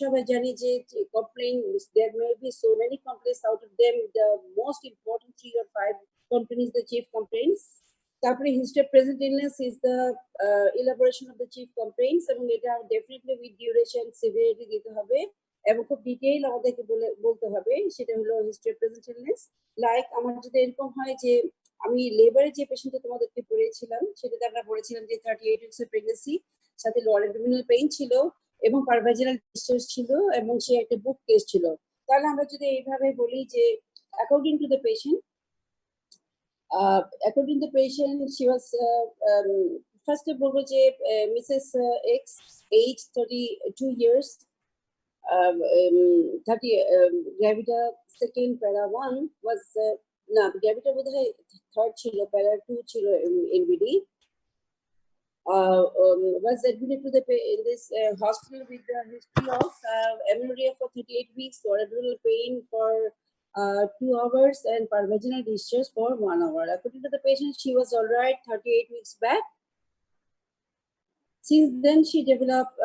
সবাই জানি যে complaints, there may be so many complaints. Out of them, the most important 3 or 5 complaints, the chief complaints. তারপরে history of present illness is the elaboration of the chief complaints, এবং এটা definitely with duration, severity দিতে হবে এবং খুব detail আমাদেরকে বলতে হবে। সেটা হলো history of present illness। Like আমার যদি এরকম হয় যে আমি লেবারে যে পেশেন্টটা তোমাদেরকে পড়িয়েছিলাম, সেটাতে আমরা পড়েছিলাম যে 38 weeks of pregnancy, সাথে lower abdominal pain ছিল এবং পারভাজিনাল ডিসচার্জ ছিল এবং সে একটা বুক কেস ছিল। তাহলে আমরা যদি এইভাবে বলি যে according to the patient, she was first বলবো যে Mrs. X, age 32 years, 30, gravida second, para 1 was না gravida বোধহয় third ছিল, para 2 ছিল NBD, was admitted to in this hospital with the history of amenorrhea for 38 weeks, or abdominal pain for 2 hours, and parvaginal discharge for 1 hour. According to the patient, she was all right 38 weeks back. Since then, she developed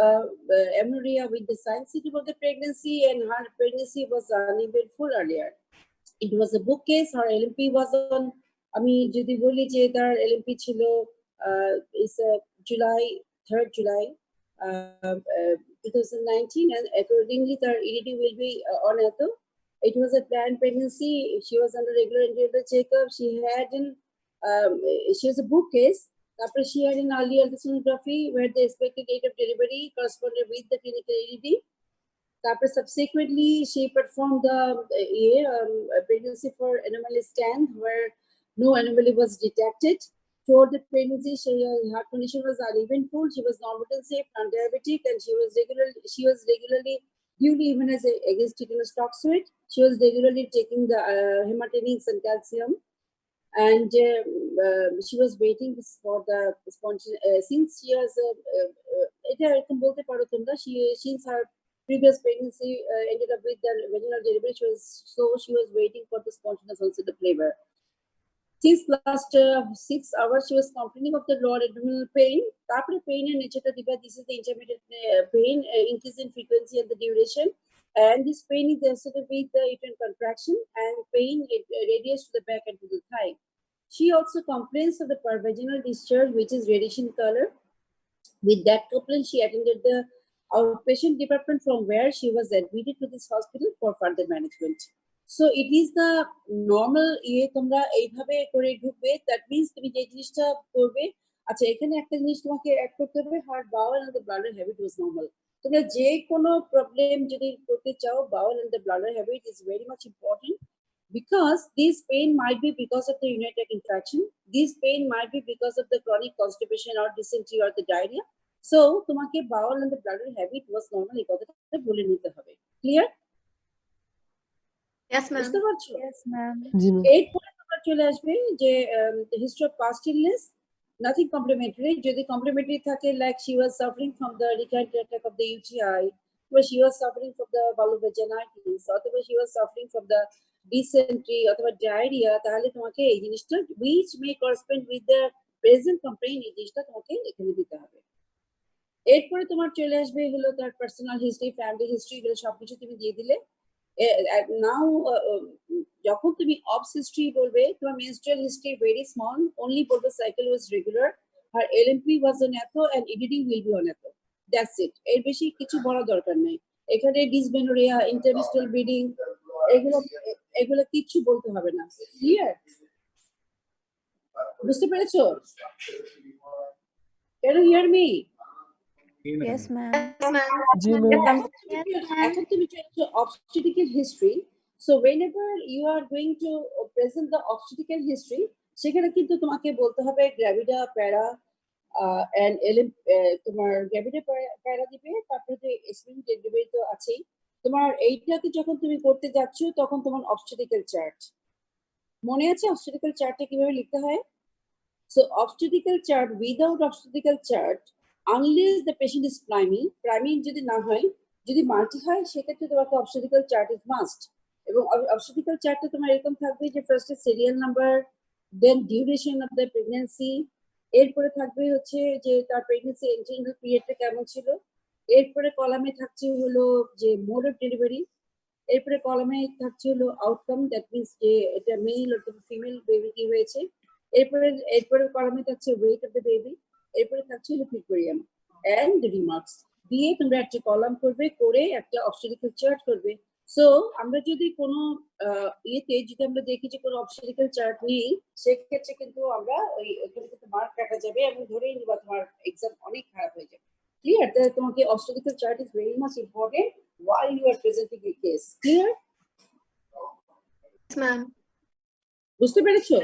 amenorrhea with the sign symptom of the pregnancy, and her pregnancy was uneventful earlier. It was a book case. Her LMP was on, আমি যদি বলি যে তার LMP ছিল is July 3rd July 2019, and accordingly their EDD will be on Eto. It was a planned pregnancy. She was under regular antenatal checkup. She was a book case. After she had an early ultrasonography where the expected date of delivery corresponded with the clinical EDD. After subsequently, she performed the pregnancy for anomaly scan where no anomaly was detected. Throughout the pregnancy, her condition was uneventful. She was normal, safe, non-diabetic, and she was regularly duly immunized against tetanus toxoid. She was regularly taking the hematinics and calcium, and she was waiting for the spontaneous. Since she was since her previous pregnancy ended up with the vaginal delivery, she was waiting for the spontaneous onset of labor. Since last 6 hours, she was complaining of the lower abdominal pain. After pain and nature, this is the intermittent pain, increase in frequency and the duration. And this pain is associated with the uterine contraction, and pain radiates to the back and to the thigh. She also complains of the parvaginal discharge, which is reddish in color. With that complaint, she attended the outpatient department from where she was admitted to this hospital for further management. So it is the normal তোমরা এইভাবে করে ঢুকবে, that means তুমি যে জিনিসটা করবে, আচ্ছা এখানে একটা জিনিস তোমাকে অ্যাড করতে হবে, heart bowel and the bladder habit was normal. তোমরা যে কোনো প্রবলেম যদি করতে চাও, bowel and the bladder habit is very much important, because this pain might be because of the urinary tract infection, this pain might be because of the chronic constipation or dysentery or the diarrhea. So তোমাকে bowel and the bladder habit was normal এই কথাটা বলে নিতে হবে। Clear? Yes, ma'am. Yes, ma'am. এরপরে তোমরা চলে আসবে যে history of past illness, nothing complementary. যদি complementary থাকে, like she was suffering from the recurrent attack of the UTI, or she was suffering from the vulvovaginitis, অথবা she was suffering from the dysentery অথবা diarrhea, তাহলে তোমাকে এই জিনিসটা which may correspond with the present complaint, এই জিনিসটা তোমাকে এখানে দিতে হবে। এরপরে তোমার চলে আসবে হলো তার পার্সোনাল হিস্ট্রি, ফ্যামিলি হিস্ট্রি, এগুলো সবকিছু তুমি দিয়ে দিলে। নাও যখন তুমি অবস হিস্ট্রি বলবে, তোমার menstrual history very small, only বলবে সাইকেল ওয়াজ রেগুলার, আর LMP ওয়াজ অন এত, and EDD will be on এত, দ্যাটস ইট। এর বেশি কিছু বলা দরকার নেই। এখানে ডিসমেনোরিয়া, ইন্টারমিস্টাল ব্লিডিং, এগুলো কিচ্ছু বলতে হবে না। ক্লিয়ার? বুঝতে পেরেছো? Can you hear me? Yes, ma'am. এখন তুমি চলছো obstetrical history. So whenever you are going to present the obstetrical history, সেখানে কিন্তু তোমাকে বলতে হবে gravida, para, and তোমার gravida, para দিবে, তারপরে যে expected delivery তো আছেই। তোমার এইটাকে যখন তুমি করতে যাচ্ছ, তখন তোমার obstetrical chart মনে আছে? obstetrical chartটা কিভাবে লিখতে হয়? So obstetrical chart, without obstetrical chart, unless the patient is priming যদি না হয়, যদি মাল্টি হয়, সেক্ষেত্রে তোমাকে obstetrical chart is must। এবং obstetrical chartটা তোমার এরকম থাকবে যে ফার্স্টে serial number, then duration of the pregnancy, এরপরে থাকবে হচ্ছে যে তার প্রেগন্যান্সি এন্টিনাল পিরিয়ডটা কেমন ছিল, এরপরে কলামে থাকছে হলো যে মোড অফ ডেলিভারি, এরপরে কলামে থাকছে হলো আউটকাম, দ্যাট মিনস যে এটা মেল অথবা ফিমেল বেবি কি হয়েছে। এরপরে এরপরে কলামে থাকছে ওয়েট অফ দ্য বেবি, এরপরে থাকছে হলো পিকুরিয়াম এন্ড রিমার্কস দিয়ে তোমরা একটা কলাম করবে, করে একটা অবস্টেরিক্যাল চার্ট করবে। সো আমরা যদি কোনো ইয়েতে যদি আমরা দেখি যে কোনো অবস্টেরিক্যাল চার্ট নেই, সেক্ষেত্রে কিন্তু আমরা ওই ওখানে কিন্তু মার্ক কাটা যাবে এবং ধরেই নিবা তোমার এক্সাম অনেক খারাপ হয়ে যাবে। ক্লিয়ার? তাহলে তোমাকে obstacle chart is very much important while you are presenting a case. Clear? Yes, ma'am. বুঝতে পেরেছো?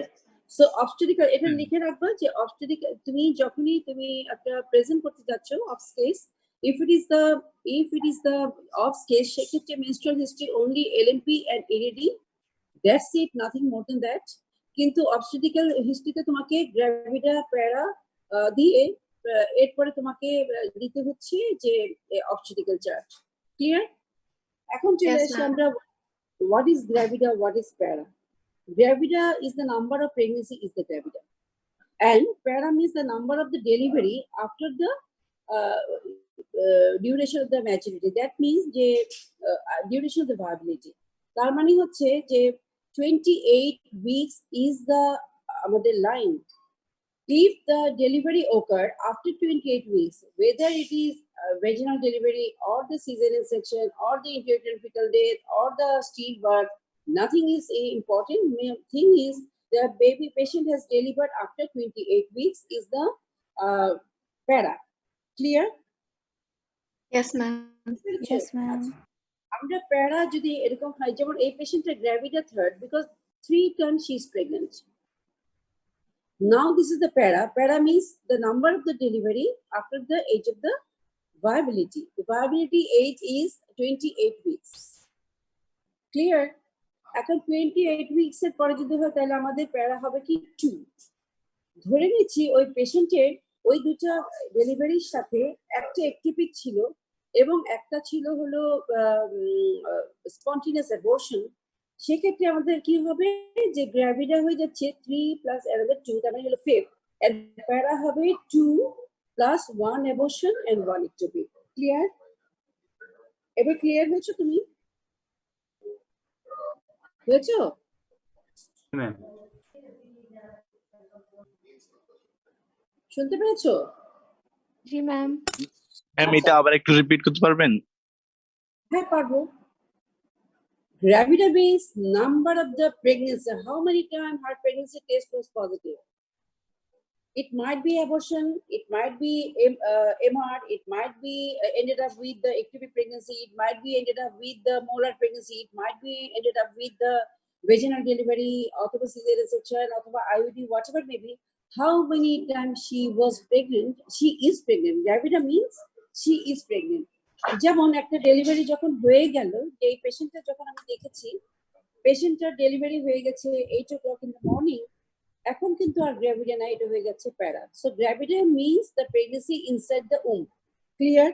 সো obstacle এটা লিখে রাখবা যে obstacle তুমি যখনই তুমি একটা প্রেজেন্ট করতে যাচ্ছ of case, if it is the off case সেক্ষেত্রে menstrual history only LNP and ED, that's it, nothing more than that. কিন্তু obstetrical হিস্ট্রিতে তোমাকে গ্র্যাভিডা প্যারা দিয়ে এরপরে তোমাকে দিতে হচ্ছে যে obstetrical চার্ট। ক্লিয়ার? এখন চলে Yes, আসি ma'am. আমরা what is gravida, what is para. Gravida is the number of pregnancy is the gravida, and para means the number of the delivery after the duration of the maturity. That means যে duration of the viability. তার মানে হচ্ছে যে 28 weeks is the আমাদের line. If the delivery occurred after 28 weeks, whether it is vaginal delivery or the cesarean section or the intrauterine death or the stillbirth, nothing is important. Main thing is the baby patient has delivered after 28 weeks is the para. Clear? Yes, ma'am. Yes, ma'am. আমরা প্যারা যদি এরকম হয়, যেমন এই পেশেন্টের গ্র্যাভিডা third because 3 times she is pregnant. Now this is the para. Para means the number of the delivery after the age of the viability. The viability age is 28 weeks. Clear? এখন 28 weeks এর পরে যদি হয় তাহলে আমাদের প্যারা হবে কি 2। ধরে নিচ্ছি ওই পেশেন্টের ওই দুটো ডেলিভারির সাথে একটা একটিপিক ছিল এবং একটা ছিল হলো স্পন্টেনিয়াস অ্যাবর্শন। সেক্ষেত্রে আমাদের কি হবে যে গ্র্যাভিডা হয়ে যাচ্ছে 3 প্লাস অ্যানাদার 2, তার মানে হলো 5, এন্ড প্যারা হবে 2 প্লাস 1 অ্যাবর্শন এন্ড 1 একটিপিক। ক্লিয়ার? এবার ক্লিয়ার হয়েছো তুমি? হয়েছো? ম্যাম শুনতে পেরেছো? জি ম্যাম। ম্যাম এটা আবার একটু রিপিট করতে পারবেন? হ্যাঁ পারবো। Gravida means number of the pregnancy, how many times her pregnancy test was positive. It might be abortion, it might be MR, it might be ended up with the ectopic pregnancy, it might be ended up with the molar pregnancy, it might be ended up with the vaginal delivery, অথবা cesarean section, অথবা IUD, whatever it may be. How many times she was pregnant? She is pregnant. Gravida means she is pregnant. যেমন একটা delivery যখন হয়ে গেল, এই পেশেন্টটা যখন আমি দেখেছি পেশেন্টটার ডেলিভারি হয়ে গেছে 8 o'clock in the morning, এখন কিন্তু আর গ্র্যাভিডা না, এটা হয়ে যাচ্ছে para. So gravida means the pregnancy inside the um. Clear?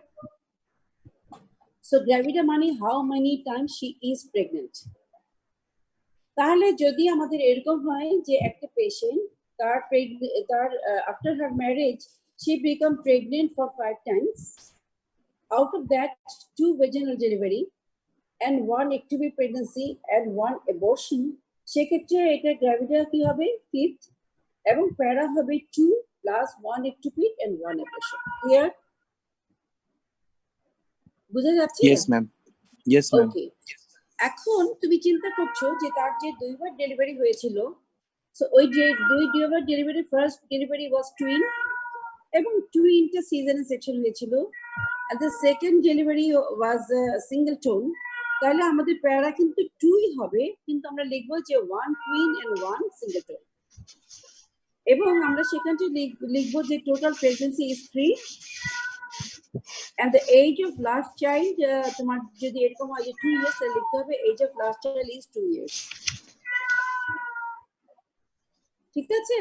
So gravida মানে how many times she is pregnant. তাহলে যদি আমাদের এরকম হয় যে একটা পেশেন্ট তার after her marriage she become pregnant for 5 times, out of that 2 vaginal delivery and 1 ectopic pregnancy and 1 abortion, সেক্ষেত্রে এটা গ্র্যাভিডা কি হবে 5th এবং প্যারা হবে 2 plus 1 ectopic and 1 abortion. Clear? বুঝা যাচ্ছে? Yes ma'am. Yes ma'am. Okay. এখন তুমি চিন্তা করছো যে তার যে 2বার ডেলিভারি হয়েছিল, সো ওই যে 2বার ডেলিভারি, ফার্স্ট ডেলিভারি ওয়াজ টুইন এবং টুইনটা সিজারিয়ান সেকশন হয়েছিল, and the second delivery was single tone. তাহলে আমাদের প্যারা কিন্তু 2ই হবে, কিন্তু আমরা লিখবো যে 1 twin and 1 single tone, এবং আমরা সেখানে লিখবো যে total pregnancy is 3 and the age of last child, তোমার যদি এরকম হয় যে 2 years, তাহলে লিখতে হবে age of last child is 2 years. ঠিক আছে?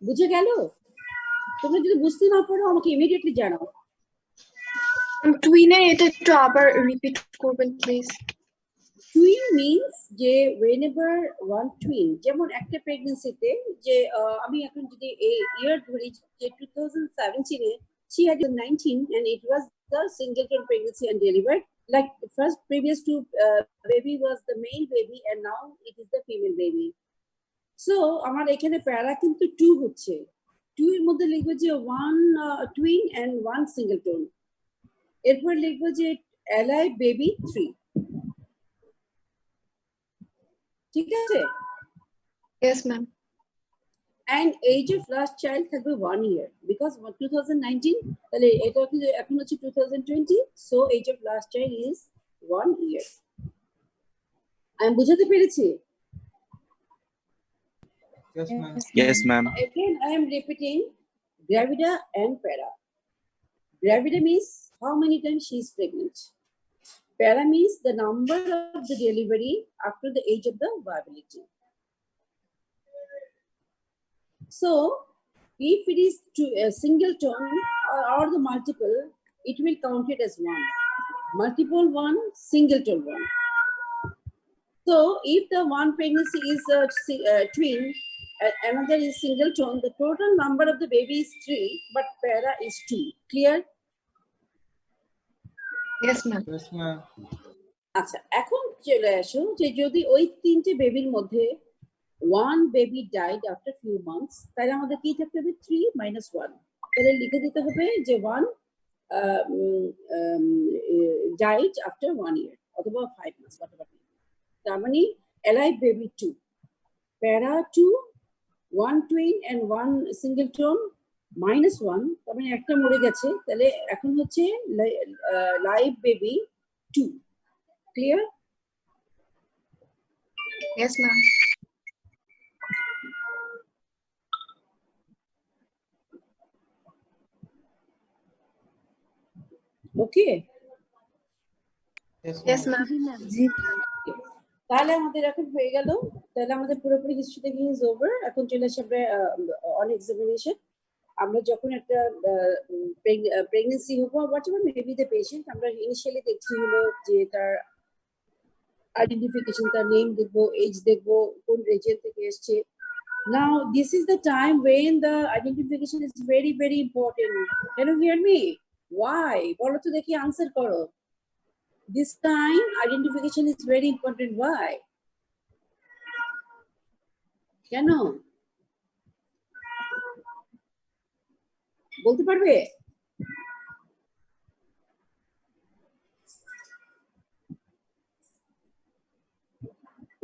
বুঝে গেল? তোমরা যদি বুঝতে না পারো আমাকে ইমিডিয়েটলি জানাও। টুইনে এটা একটু আবার রিপিট করবেন প্লিজ। টুইন মিনস যে whenever one twin, যেমন একটা প্রেগনেন্সিতে যে আমি এখন যদি এই ইয়ার ধরি যে 2017 এ she had 19 and it was the singleton pregnancy and delivered, like the first previous to baby was the male baby and now it is the female baby. So আমার এখানে প্যারা কিন্তু 2 হচ্ছে, 2 এর মধ্যে লিখবো যে one twin and one singleton, এরপর লিখবো যে alive baby 3. ঠিক আছে? Yes, ma'am. And age of last child থাকবে 1 year because 2019 তাহলে এটা এখন হচ্ছে 2020, so age of last child is 1 year. আমি বুঝাতে পেরেছি? Yes, ma'am. Yes, ma'am. Again, I am repeating gravida and para. Gravida means how many times she is pregnant. Para means the number of the delivery after the age of the viability. So, if it is to a singleton or the multiple, it will count it as one. Multiple one, singleton one. So, if the one pregnancy is a twin, another is singleton, the total number of the baby is 3, but para is 2. Clear? Yes, ma'am. Yes, ma'am. আচ্ছা, এখন চলে আসো যে যদি ওই তিনটে বেবির মধ্যে one baby died after few months, তাহলে আমাদের কি থাকতে হবে 3 minus 1, তাহলে লিখে দিতে হবে যে one died after 1 year অথবা 5 months whatever. তার মানে alive baby 2, para 2, one twin and one singleton minus 1, তার মানে একটা মরে গেছে, তাহলে এখন হচ্ছে live baby 2. Clear? Yes, ma'am. Okay. Yes, ma'am. জি তাহলে আমাদের এখন হয়ে গেল, তাহলে আমাদের পুরোপুরি হিস্ট্রি থেকে ইজ ওভার। এখন চলে আসে আমরা অন এক্সামিনেশন। আমরা যখন একটা প্রেগনেন্সি হবো what ever maybe the patient, আমরা ইনিশিয়ালি দেখছি হলো যে তার আইডেন্টিফিকেশন, তার নেম দেখবো, এজ দেখবো, কোন রিজিয়ন থেকে এসছে। Now this is the time when the identification is very very important. Can you hear me? Why? বলো তো দেখি, আনসার করো। This time identification is very important. Why? কেন বলতে পারবে?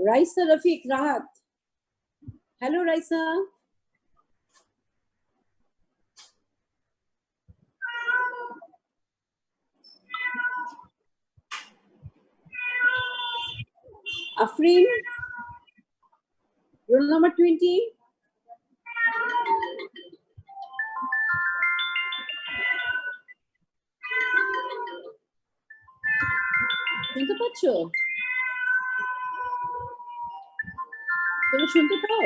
Raisa, Rafiq, Rahat. Hello Raisa. Afrin, roll number 20. শুনতে পাচ্ছ? তুমি শুনতে পাও?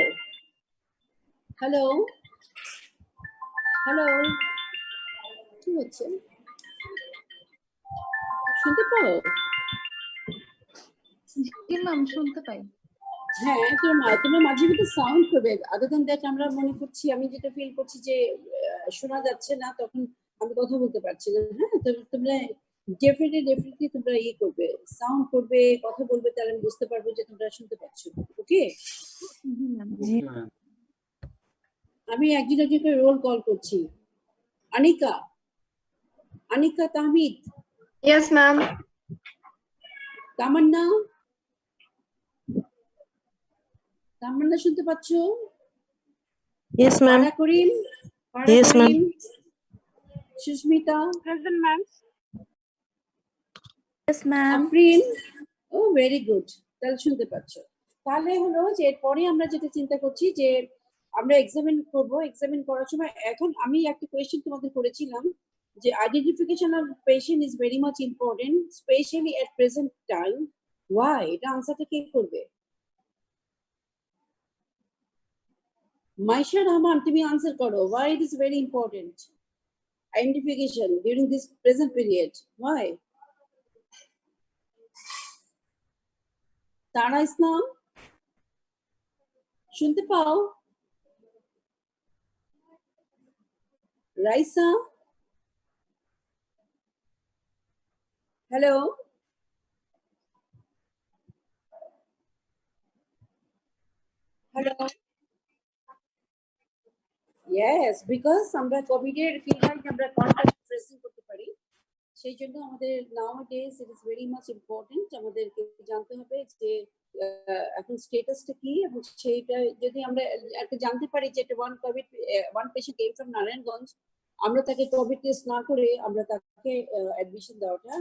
হ্যালো হ্যালো, কি হচ্ছে? শুনতে পাও? জি ম্যাম, শুনতে পাই। হ্যাঁ, তোমরা মাঝে মধ্যে সাউন্ড করবে। আদার দ্যান দ্যাট আমরা মনে করছি, আমি যেটা ফিল করছি যে শোনা যাচ্ছে না, তখন আমি কথা বলতে পারছি না। হ্যাঁ, তোমরা ডেফিনেটলি তোমরা ইয়ে করবে, সাউন্ড করবে, কথা বলবে, তাহলে আমি বুঝতে পারবো যে তোমরা শুনতে পাচ্ছ। ওকে, জি আমি একজন একজনকে রোল কল করছি। Anika, Anika Tahmid, Yes, ma'am. তামান্না, তামান্না শুনতে পাচ্ছ? Yes, ma'am. ফারা করিম, Farah Yes, ma'am. Karim, Sushmita, Present, ma'am. yes ma'am Afrin. Oh very good, তাহলে শুনতে পাচ্ছ। তাহলে হলো যে এরপরে আমরা যেটা চিন্তা করছি যে আমরা এক্সামিন করব। এক্সামিন করার সময় এখন আমি একটা কোয়েশ্চেন তোমাদের করেছিলাম যে identification of patient is very much important, specially at present time. Why? এটা আনসারটা কে করবে? মাইশা রহমান, তুমি আনসার করো। Why it is very important identification during this present period? Why? Tara Islam শুনতে পাও? Raisa, hello, hello. Yes, because আমরা কোভিড এর কিভাবে আমরা কন্টাক্ট ট্রেসিং করতে পারি, সেই জন্য আমাদের nowadays it is very much important. আমাদেরকে জানতে হবে যে এখন স্টেটাসটা কি, এবং সেইটা যদি আমরা একটা জানতে পারি যে এটা one patient came from Narayanganj, আমরা তাকে কোভিড টেস্ট না করে আমরা তাকে অ্যাডমিশন দেওয়াটা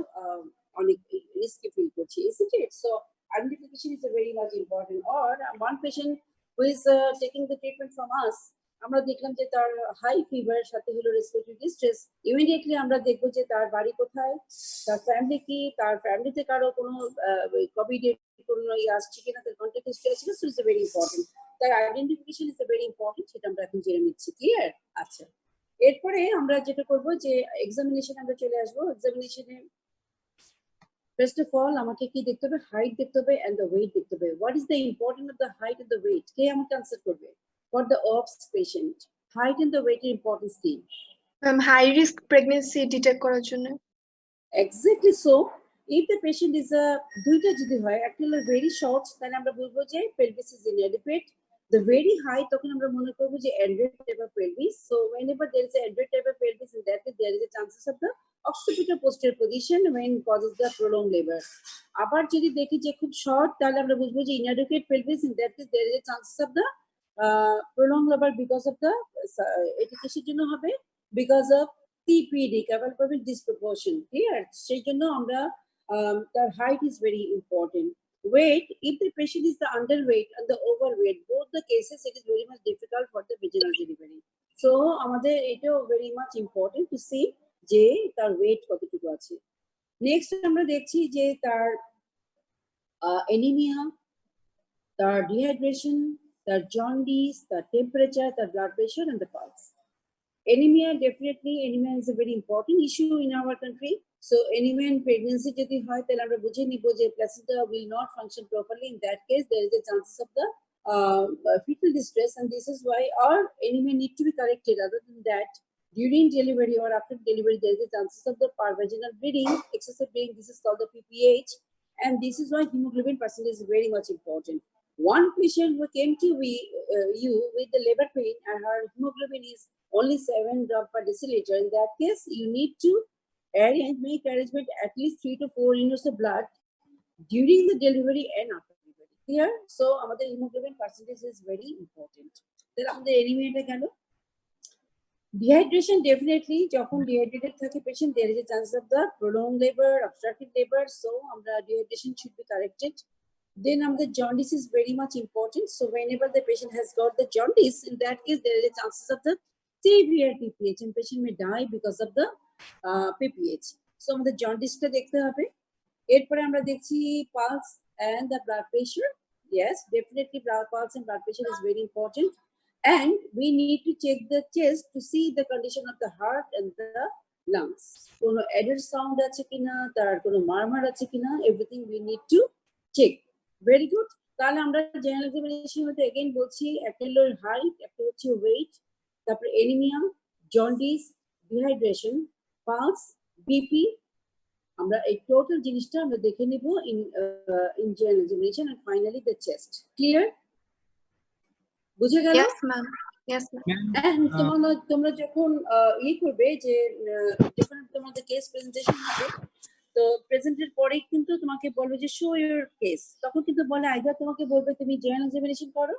অনেক রিস্কি ফিল করছি, isn't it? So identification is a very much important. Or one patient who is taking the treatment from us, আমরা দেখলাম যে তার হাই ফিভার সাথে হলো রেসপিরেটরি ডিস্ট্রেস, ইমিডিয়েটলি আমরা দেখবো যে তার বাড়ি কোথায়, তার ফ্যামিলি কি, তার ফ্যামিলিতে কারো কোনো কোভিড এর কোনো আসছে কিনা, তার কন্ট্যাক্ট হিস্ট্রি আছে, সো ইটস ভেরি ইম্পর্টেন্ট। তার আইডেন্টিফিকেশন ইজ ভেরি ইম্পর্টেন্ট, সেটা আমরা এখন জেনে নিচ্ছি। ক্লিয়ার? আচ্ছা, এরপরে আমরা যেটা করবো যে এক্সামিনেশন আমরা চলে আসবো। এক্সামিনেশনে ফার্স্ট অফ অল আমাকে কি দেখতে হবে? হাইট দেখতে হবে এন্ড দ্য ওয়েট দেখতে হবে। What is the important of the height and the weight? কে আমাকে আনসার করবে? For the OPS patient, height and the weight is important thing. Ma'am hi risk pregnancy detect করার জন্য। Exactly so. If the patient is a দুইটা যদি হয়, actually very short, তাহলে আমরা বলবো যে pelvis is inadequate. The very high, তখন আমরা মনে করবো যে android type of pelvis. So whenever there is an android type of pelvis, in that case there is a chances of the occipital posterior position when causes the prolonged labor. আবার যদি দেখি যে খুব short, তাহলে আমরা বুঝবো যে inadequate pelvis, in that case there is a chances of the prolonged labor because of the এটা কিসের জন্য হবে? Because of TPD, capable pelvic disproportion. Clear? সেই জন্য আমরা তার height is very important. Weight, if the patient is the underweight and the overweight, both the cases it is very much difficult for the vaginal delivery. So আমাদের এটাও very much important to see যে তার weight কতটুকু আছে। Next আমরা দেখছি যে তার anemia, তার dehydration, তার jaundice, তার temperature, তার blood pressure and the pulse. Anemia, definitely anemia is a very important issue in our country. So anemia in pregnancy যদি হয় তাহলে আমরা বুঝে নিব যে placenta will not function properly. In that case there is a chances of the fetal distress, and this is why our anemia need to be corrected. Other than that, during delivery or after delivery there is a chances of the parvaginal bleeding, excessive bleeding. This is called the PPH, and this is why hemoglobin percentage is very much important. One patient who came to you with the labor pain and her hemoglobin is only 7 drops per deciliter. In that case, you need to make arrangement at least 3 to 4 units of blood during the delivery and after delivery. Clear? So, our hemoglobin percentage is very important. Then, our anemia gelo. Dehydration, definitely, যখন dehydrated থাকে patient, there is a chance of the prolonged labor, obstructed labor. So, our dehydration should be corrected. Then the jaundice is very much important. So whenever the patient has got the jaundice, in that case there is a chances of the severe PPH, and patient may die because of the PPH. So আমাদের jaundice-টা দেখতে হবে। এরপরে আমরা দেখছি pulse and the blood pressure. Yes, definitely pulse and blood pressure is very important. And we need to check the chest to see the condition of the heart and the lungs. কোনো added sound আছে কিনা, তার কোনো murmur আছে কিনা, everything we need to check. Very good. তাহলে আমরা general examination মধ্যে এগেইন বলছি, একটা হলো হাইট, একটা হচ্ছে ওয়েট, তারপরে anaemia, jaundice, dehydration, pulse, BP. আমরা এই টোটাল জিনিসটা আমরা দেখে নিব in general examination, and finally the chest. Clear? বুঝে গেল? Yes ma'am. Yes ma'am. And তোমরা যখন করবে যে যখন তোমাদের কেস প্রেজেন্টেশন হবে, তো প্রেজেন্টের পরে কিন্তু তোমাকে বলবে যে শো ইউর কেস, তখন কিন্তু বলে আইদার তোমাকে বলবে তুমি জেনারেল এক্সামিনেশন করো,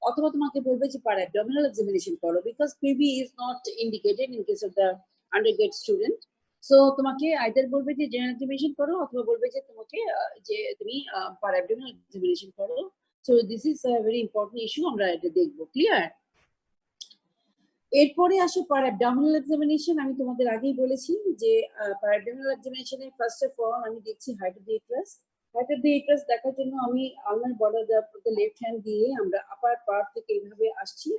অথবা তোমাকে বলবে যে পার অ্যাবডোমিনাল এক্সামিনেশন করো, because PB is not indicated in case of the undergrad student. So তোমাকে আইদার বলবে যে জেনারেল এক্সামিনেশন করো, অথবা বলবে যে তোমাকে যে তুমি পার অ্যাবডোমিনাল এক্সামিনেশন করো। So this is a very important issue, আমরা এটা দেখবো। ক্লিয়ার? এরপরে আসে পার অ্যাবডোমিনাল এক্সামিনেশন। আমি তোমাদের আগেই বলেছি যে পার অ্যাবডোমিনাল এক্সামিনেশনে ফার্স্ট অফ অল আমি দেখছি height of the uterus. Height of the uterus দেখার জন্য আমি আলনার বর্ডার দ্য লেফট হ্যান্ড দিয়ে আমরা আপার পার্ট থেকে এইভাবে আসছি।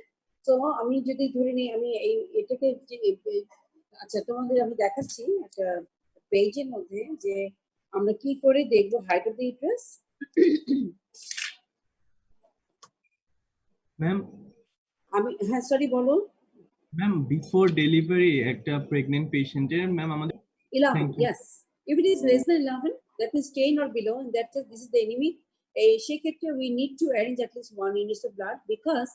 তো আমি যদি ধরে নিই, আমি এটাকে আচ্ছা তোমাদের আমি দেখাচ্ছি একটা পেজের মধ্যে যে আমরা কি করে দেখবো height of the uterus. Ma'am আমি হ্যাঁ সরি বলো। ম্যাম বিফোর ডেলিভারি একটা প্রেগনেন্ট পেশেন্টের ম্যাম আমাদের 11, Thank you. yes. If it is less than 11, that means 10 or below, in that case, this is the anemia. Seক্ষেত্রে we need to arrange at least 1 unit of blood because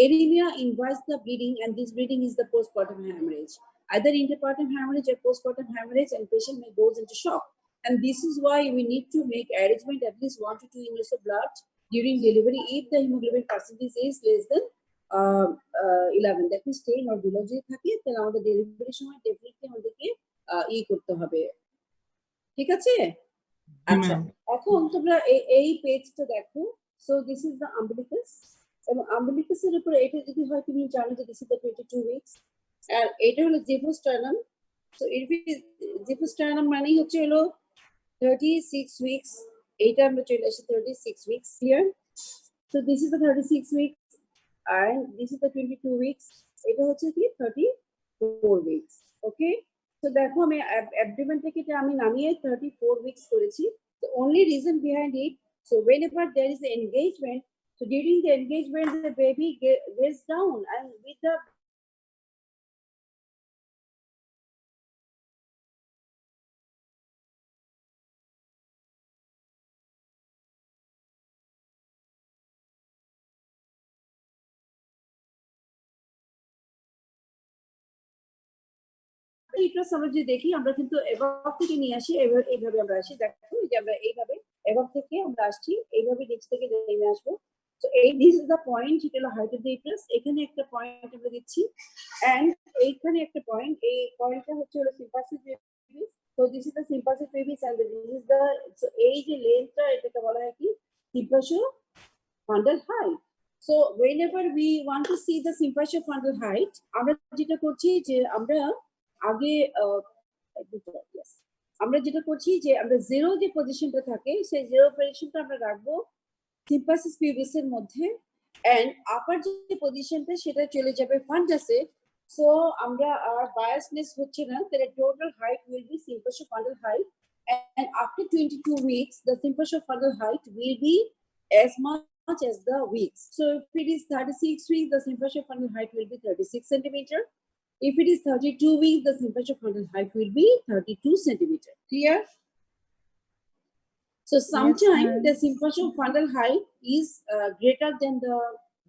anemia invites the bleeding, and this bleeding is the postpartum hemorrhage. Either interpartum hemorrhage or postpartum hemorrhage, and patient may goes into shock. And this is why we need to make arrangement at least 1 to 2 units of blood during delivery if the hemoglobin percentage is less than 11. That means 10 or below যদি থাকে তাহলে আমাদের delivery সময় definitely আমাদেরকে করতে হবে। ঠিক আছে? আচ্ছা, ma'am. এখন তোমরা এই পেজটা দেখো। So this is the umbilicus, এবং আম্বিলিকাসের উপর এটা যদি হয় তুমি জানো যে দিস ইজ দ্য 22 উইকস, আর এটা হলো জিভোস্টার্নাম। সো জিভোস্টার্নাম মানেই হচ্ছে হলো 36 উইকস। এইটা আমরা চলে আসি 36 weeks clear. So this is the 36 weeks and this is the 22 weeks. এটা হচ্ছে কি 34 weeks. ওকে, তো দেখো আমি অ্যাবডোমেন থেকে এটা আমি নামিয়ে 34 weeks করেছি। The only reason behind it, so whenever there is engagement, so during the engagement the baby gets down, and with the uterus আমরা যদি দেখি, আমরা কিন্তু এভাব থেকে নিয়ে আসি, এইভাবে আমরা আসি। দেখো যে আমরা এইভাবে এভাব থেকে আমরা আসছি, এইভাবে নিচ থেকে নেমে আসবো। তো এই দিস ইজ দ্য পয়েন্ট, যেটা হলো হাইট অফ দ্য ইউটারাস। এখানে একটা পয়েন্ট আমরা দিচ্ছি, এন্ড এইখানে একটা পয়েন্ট, এই পয়েন্টটা হচ্ছে হলো সিম্পাথিক পেভিস। তো this is the symphysis pubis, and this is the, এই যে লেন্থটা এটাকে বলা হয় কি sympatho-fundal height. So whenever we want to see the sympatho-fundal height, আমরা যেটা করছি যে আমরা আগে আমরা যেটা করছি যে আমরা জিরো যে পজিশনটা থাকে সেই জিরো পজিশনটা আমরা রাখবো সিম্পাসিস পিউবিসের মধ্যে, এন্ড আপার যে পজিশনটা সেটা চলে যাবে ফান্ডাসে। সো আমরা আর বায়াসনেস হচ্ছে না, তাহলে total height will be sympatho-fundal height, and after 22 weeks the sympatho-fundal height will be as much as the weeks. So if it is 36 weeks, the sympatho-fundal height will be 36 centimeter. If it is 32 weeks, the sympatho-fundal height will be 32 centimeter. Clear? So sometimes ma'am. the sympatho-fundal height is greater than the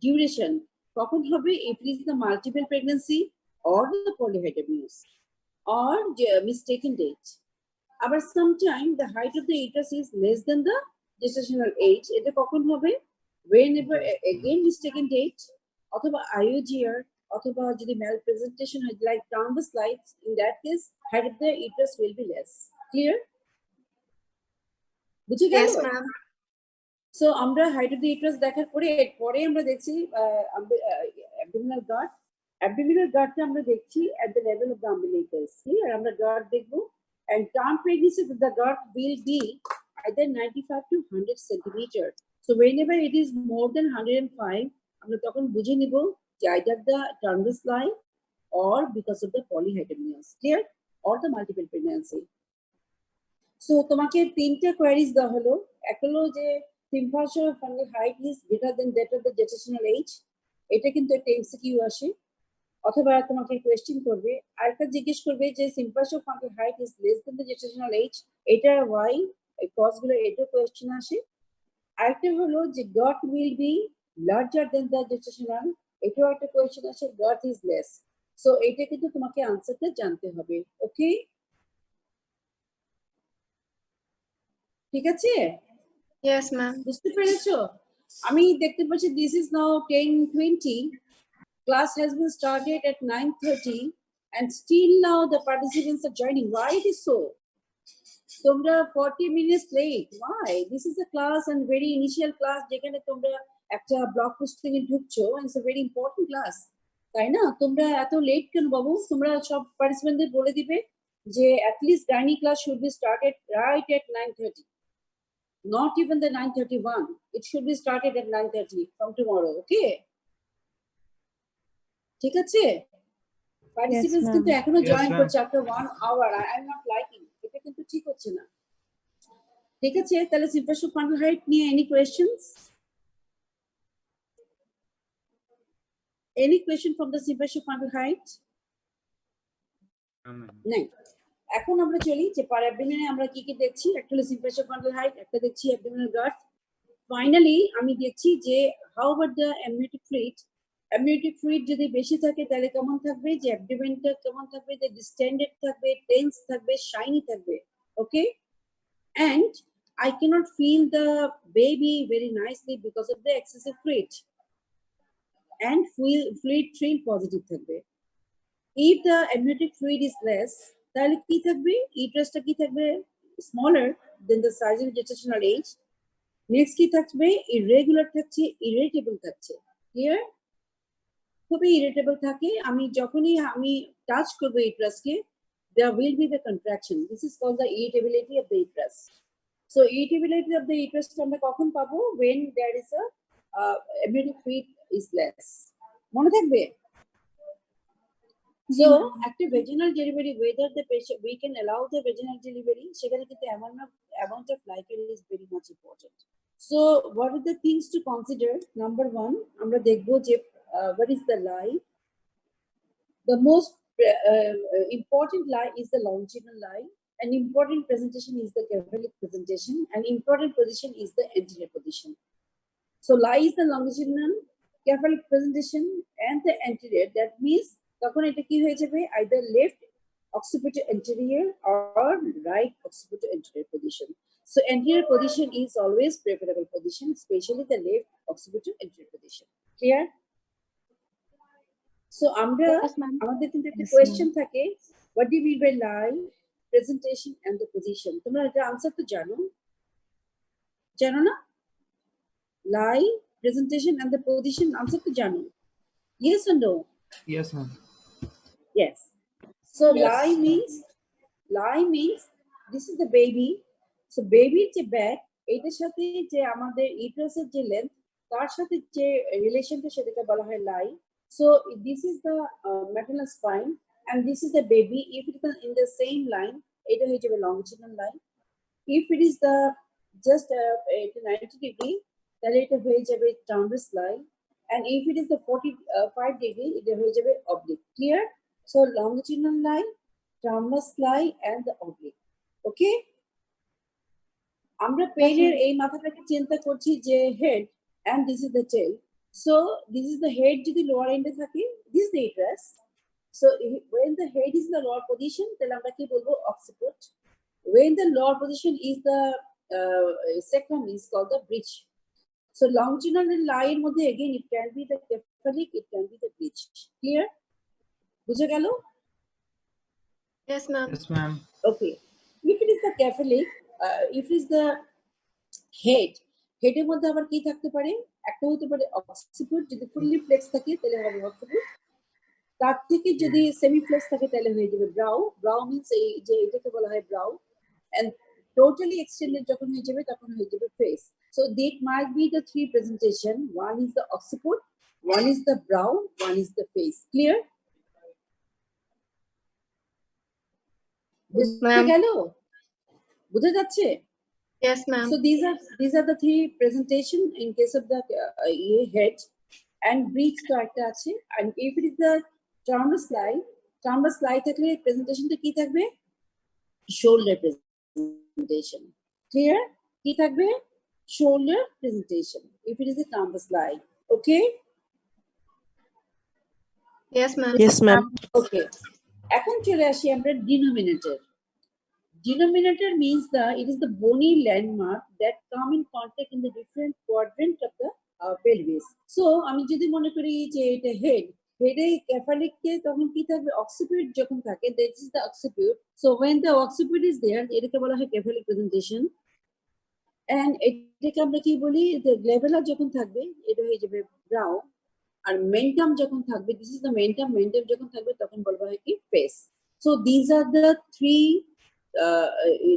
duration. কখন হবে? If it is the multiple pregnancy or the polyhydramnios or mistaken date. But sometimes the height of the uterus is less than the gestational age. এটা কখন হবে? Whenever again mistaken date, অথবা IUGR, অথবা যদি malpresentation হয় like Danvers slides, in that case height of the uterus will be less. Clear? বুঝে গেল? Yes, ma'am. So আমরা হাইট অফ দ্য ইউটারাস দেখার পরে এরপরে আমরা দেখছি অ্যাবডোমিনাল গার্ড। অ্যাবডোমিনাল গার্ডটা আমরা দেখছি at the level of the umbilicus. Clear? আমরা গার্ড দেখবো, and term pregnancy the guard will be either 95 to 100 centimeter. So whenever it is more than 105, আমরা তখন বুঝে নিব যে either the Danvers line or because of the polyhydramnios, clear, or the multiple pregnancy. So তোমাকে তিনটা queries দেওয়া হলো। একটা হলো যে sympatho-fundal height is greater than that of the gestational age, এটা কিন্তু একটা এমসিকিউ আসে, অথবা তোমাকে কোয়েশ্চেন করবে। আরেকটা জিজ্ঞেস করবে যে sympatho-fundal height is less than the gestational age, এটা why, এই কজগুলো এটা কোয়েশ্চেন আসে। আরেকটা হলো যে gut will be larger than the gestational, এটাও একটা কোয়েশ্চেন আসে, gut is less. সো এটা কিন্তু তোমাকে আনসারটা জানতে হবে। ওকে, ঠিক আছে? Yes, ma'am. বুঝতে পেরেছো? আমি দেখতে পাচ্ছি this is now 10:20, class has been started at 9:30, and still now the participants are joining. Why it is so? তোমরা 40 minutes late. Why? This is a class and very initial class যেখানে তোমরা একটা blog posting এ ঢুকছো, and it's a very important class, তাই না? তোমরা এত লেট কেন বাবু? তোমরা সব পার্টিসিপেন্টদের বলে দিবে যে at least gynae class should be started right at 9:30. Not even the 9:31. It should be started at 9:30 from tomorrow. Okay? ঠিক আছে? Participants ma'am. কিন্তু এখনো Yes, জয়েন ma'am. করছে after 1 hour. I am not liking. এটা কিন্তু ঠিক হচ্ছে না। ঠিক আছে, তাহলে superficial frontal height নিয়ে any questions? Any question from the superficial frontal height? No, ma'am. নাই। এখন আমরা চলি যে পার অ্যাবডোমেনে আমরা কি কি দেখছি, একটা হলো superficial frontal height, একটা দেখছি abdominal girth। ফাইনালি আমি দেখছি যে how about the amniotic fluid। amniotic fluid যদি বেশি থাকে তাহলে কেমন থাকবে, যে অ্যাবডোমেনটা কেমন থাকবে, যে ডিস্টেন্ডেড থাকবে, টেন্স থাকবে, শাইনি থাকবে। ওকে, and I cannot feel the baby very nicely because of the excessive fluid, and fluid train positive থাকবে। If the amniotic fluid is less, তাহলে কি থাকবে, ইউটারাসটা কি থাকবে, smaller than the size of gestational age। Next কি থাকবে, irregular থাকছে, irritable থাকছে। ক্লিয়ার? খুবই ইরিটেবল থাকে। আমি যখনই আমি টাচ করবো ইউটারাসকে, there will be the contraction. This is called the irritability of the uterus. So irritability of the uterus আমরা কখন পাবো, when there is a amniotic fluid is less। মনে থাকবে? So একটা vaginal delivery, whether the patient we can allow the vaginal delivery, সেখানে কিন্তু amount of liquor is very much important. So what are the things to consider? Number one, আমরা দেখবো যে what is the lie. The most important lie is the longitudinal lie. An important presentation is the cephalic presentation. An important position is the anterior position. So lie is the longitudinal, cephalic presentation, and the anterior. That means তখন এটা কি হয়ে যাবে, either left occipital anterior or right occipital anterior position. So anterior position is always preferable position, especially the left occipital anterior position. Clear? So আমরা আমাদের কিন্তু একটা question থাকে, what do you mean by lie, presentation and the position? তোমরা এটা answer তো জানো না? Lie, presentation and the position answer তো জানো? Yes or no? Yes, ma'am. Yes. So lie means this is the baby. So baby যে back, এটার সাথে যে আমাদের ইউটারাসের যে লেন্থ, তার সাথে যে রিলেশনটা সেটাকে বলা হয় লাই। So this is the maternal spine and this is the baby. If it is in the same line, এটা হয়ে যাবে longitudinal line. If it is the just 90 degree, তাহলে এটা হয়ে যাবে transverse line. And if it is the 45 degree, এটা হয়ে যাবে oblique. Clear? So longitudinal line, transverse line and the oblique. Okay? আমরা পেনের এই মাথাটাকে চিন্তা করছি যে head and this is the tail. So this is the head যদি lower end এ থাকে, this is the uterus. So when the head is in the lower position, তাহলে আমরা কি বলবো, occiput. When the lower position is the sacrum is called the bridge. So longitudinal line মধ্যে again it can be the cephalic, it can be the bridge. Clear? বুঝে গেল? Yes, ma'am. Yes, ma'am. Okay. If it is the cephalic, if it is the head, হেডের মধ্যে আবার কি থাকতে পারে, একটা হতে পারে অক্সিপিউট, যদি ফুললি ফ্লেক্স থাকে তাহলে হবে অক্সিপিউট, তার থেকে যদি সেমি ফ্লেক্স থাকে তাহলে হয়ে যাবে ব্রাউ। ব্রাউ মিন্স এই যে এটাকে বলা হয় ব্রাউ, এন্ড টোটালি এক্সটেন্ডেড যখন হয়ে যাবে তখন হয়ে যাবে face. So that might be the three presentation, one is the occiput, one is the brow, one is the face. Clear? বুঝতে গেল? বুঝা যাচ্ছে? Yes, ma'am. So these are the three presentation in case of the head, and bridge to একটা আছে, and if it is the transverse line থাকলে presentation টা কি থাকবে, shoulder presentation. Clear? কি থাকবে, shoulder presentation if it is a transverse line. Okay? Yes, ma'am. Yes, ma'am. Okay. এখন চলে আসি আমরা denominator. Denominator means it is the bony landmark that come in contact in the different quadrant of the pelvis. So আমি যদি মনে করি যে এটা হেডে cephalic কে তখন কি থাকবে, occiput যখন থাকে, that is the occiput. So when the occiput is there, এটাকে বলা হয় cephalic presentation, and এটাকে আমরা কি বলি, the glabella যখন থাকবে এটা হয়ে যাবে brow, আর mentum যখন থাকবে, this is the mentum যখন থাকবে তখন বলবা হয় কি face. So these are the three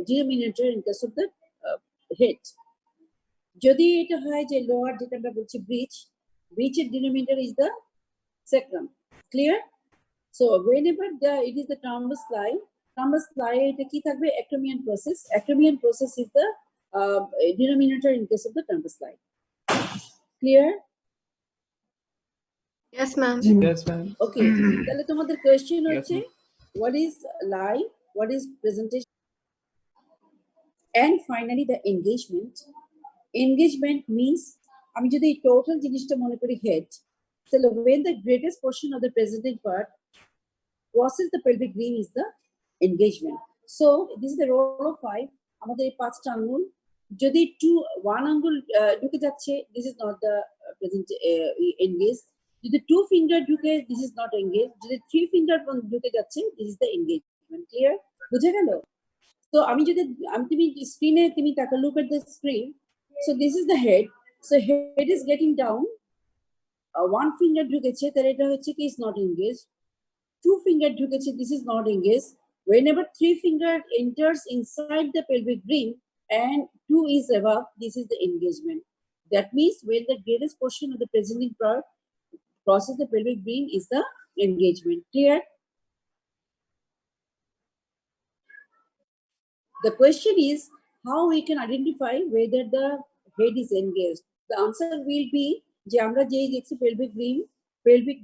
denominator in case of the head. যদি এটা হয় যে lower, যেটা আমরা বলছি bridge এর denominator is the sacrum. Clear? So whenever it is the transverse line এটা কি থাকবে, ectomian process is the denominator in case of the Canvas slide. Clear? Yes, ma'am. Yes, ma'am. Okay. তাহলে তোমাদের question Yes, হচ্ছে ma'am. what is lie, what is presentation, and finally the engagement. Engagement means আমি যদি total জিনিসটা মনে করি head, so when the greatest portion of the presenting part crosses the pelvic ring is the engagement. So this is the role of 5. আমাদের এই 5টা আঙ্গুল যদি 1 আঙ্গুল ঢুকে যাচ্ছে, this is not the present engaged. যদি 2 finger ঢুকে, this is not engaged. যদি 3 finger ঢুকে যাচ্ছে, this is the engagement. Clear? বুঝে গেল? So তুমি স্ক্রিনে তুমি তাকা look at the screen. So this is the head. So head is getting down. 1 finger ঢুকেছে, তাহলে এটা হচ্ছে কি is not engaged. 2 finger ঢুকেছে, this is not engaged. Whenever 3 finger enters inside the pelvic ring and 2 is above, this is the engagement. That means when the greatest portion of the presenting part crosses the pelvic ring is the engagement. Clear? The question is how we can identify whether the head is engaged. The answer will be যে আমরা যেই দেখছি pelvic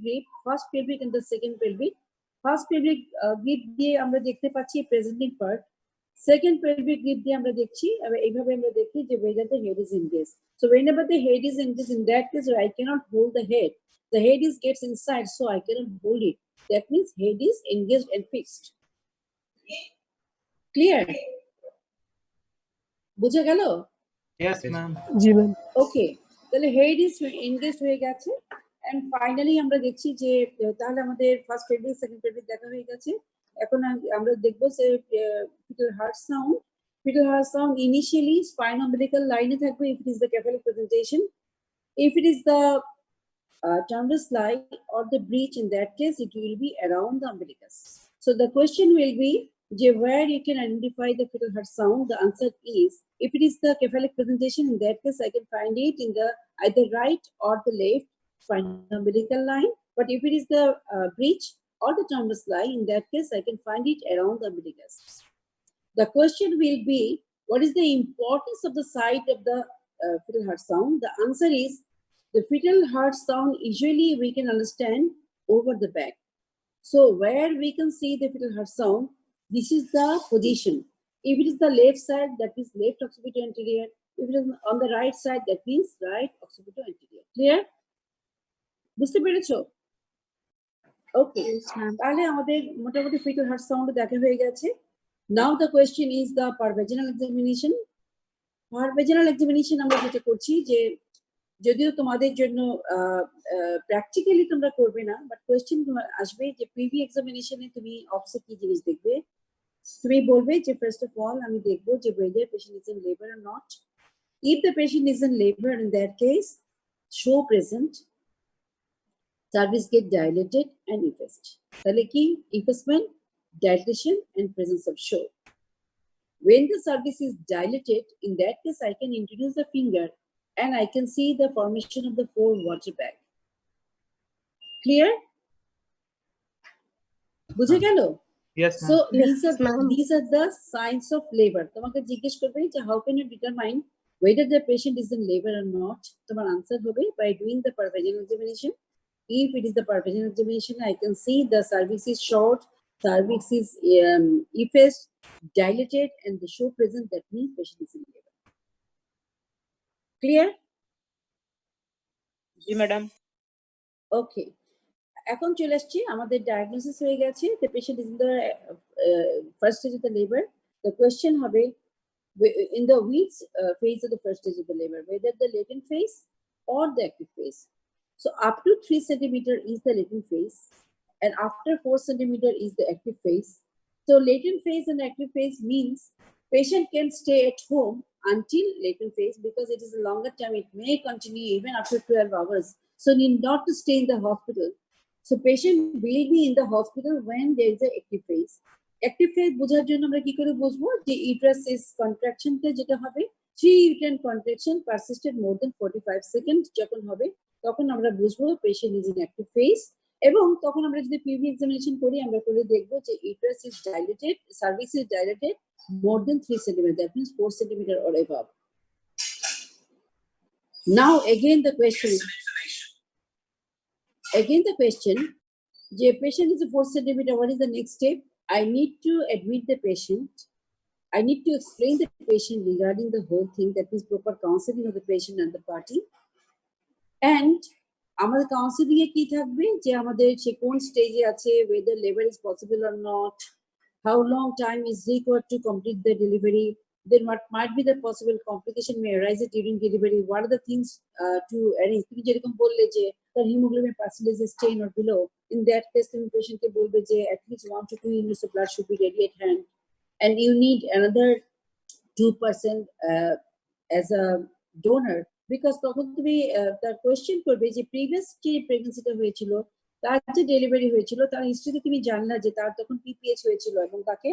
grip, first pelvic and the second pelvic. First pelvic grip দিয়ে আমরা দেখতে পাচ্ছি presenting part. Second pelvic grip দিয়ে আমরা দেখছি এইভাবে আমরা দেখি যে whether the head is engaged. So whenever the head is engaged, in that case I cannot hold the head. The head gets inside, so I cannot hold it. That means head is engaged and fixed. Clear? বুঝে গেল? Yes, ma'am. জি ma'am. Okay, তাহলে head is engaged হয়ে গেছে, and finally আমরা দেখছি যে তাহলে আমাদের first pelvic, second pelvic দেখা হয়ে গেছে। এখন আমরা দেখবো যে fetal heart sound. Fetal heart sound initially spine umbilical line এ থাকবে if it is the cephalic presentation. If it is the transverse line or the breech, in that case it will be around the umbilicus. So the question will be where you can identify the fetal heart sound. The answer is if it is the cephalic presentation, in that case I can find it in the either right or the left spine umbilical line. But if it is the breech or the transverse line, in that case I can find it around the umbilicus. The question will be what is the importance of the site of the fetal heart sound? The answer is the fetal heart sound usually we can understand over the back. So where we can see the fetal heart sound, this is the position. If it is the left side, that is left occipital anterior. If it is on the right side, that means right occipital anterior. Clear? বুঝতে পেরেছো? Okay. Yes, ma'am. তাহলে আমাদের মোটামুটি fetal heart sound দেখা হয়ে গেছে. Now the question is the parvaginal examination. Parvaginal examination আমরা যেটা করছি যে যদিও তোমাদের জন্য প্র্যাকটিক্যালি তোমরা করবে না, বাট কোয়েশ্চেন আসবে যে পিভি এক্সামিনেশনে তুমি অপসে কি জিনিস দেখবে। তুমি বলবে যে ফার্স্ট অফ অল আমি দেখবো যে whether patient is in labor or not. If the patient is in labor, in that case show present, cervix get dilated and effaced. তাহলে কি effacement, dilatation and presence of show. When the cervix is dilated, in that case I can introduce the finger and I can see the formation of the 4 water bag. Clear? বুঝে গেল? Yes, ma'am. So Yes, ma'am. these are the signs of labor. তোমাকে জিজ্ঞেস করবে যে how can you determine whether the patient is in labor or not? তোমার answer হবে by doing the parvaginal examination. If it is the parvaginal examination, I can see the cervix is short, cervix is effaced, dilated, and the show present. That means patient is in labor. Clear? G madam. Okay. এখন চলে আসছি আমাদের diagnosis হয়ে গেছে the patient is in the first stage of the labor. The question হবে in the which phase of the first stage of the labor, whether the latent phase or the active phase. So up to 3 centimeter is the latent phase, and after 4 centimeter is the active phase. So latent phase and active phase means patient can stay at home until latent phase because it is a longer time. It may continue even after 12 hours. So need not to stay in the hospital. So patient will be in the hospital when there is a active phase. Active phase বোঝার জন্য আমরা কি করে বুঝবো যে uterus is contraction তে যেটা হবে 3 uterine contraction persisted more than 45 seconds যখন হবে তখন আমরা বুঝবো patient is in active phase এবং তখন আমরা যদি PV examination করি আমরা করে দেখবো যে uterus is dilated, cervix is dilated more than 3 centimeter, that means 4 centimeter or above. Now again the question, the patient is a 4 centimeter, what is the next step? I need to admit the patient. I need to explain the patient regarding the whole thing, that means proper counseling of the patient and the party. And আমাদের counselling এ কি থাকবে যে আমাদের সে কোন স্টেজে আছে, whether labor is possible or not, how long time is required to complete the delivery, then what might be the possible complication may arise during delivery, what are the things to arrange. তুমি যেরকম বললে যে তার hemoglobin percentage is 10 or below, in that case তুমি পেশেন্টকে বলবে যে at least 1 to 2 units of blood should be ready at hand, and you need another 2% as a donor, because তখন তুমি তার কোয়েশ্চেন করবে যে প্রিভিয়াস যে প্রেগন্যান্সিটা হয়েছিল, তার যে ডেলিভারি হয়েছিল, তার হিস্ট্রিতে তুমি জানলা যে তার তখন পিপিএইচ হয়েছিল এবং তাকে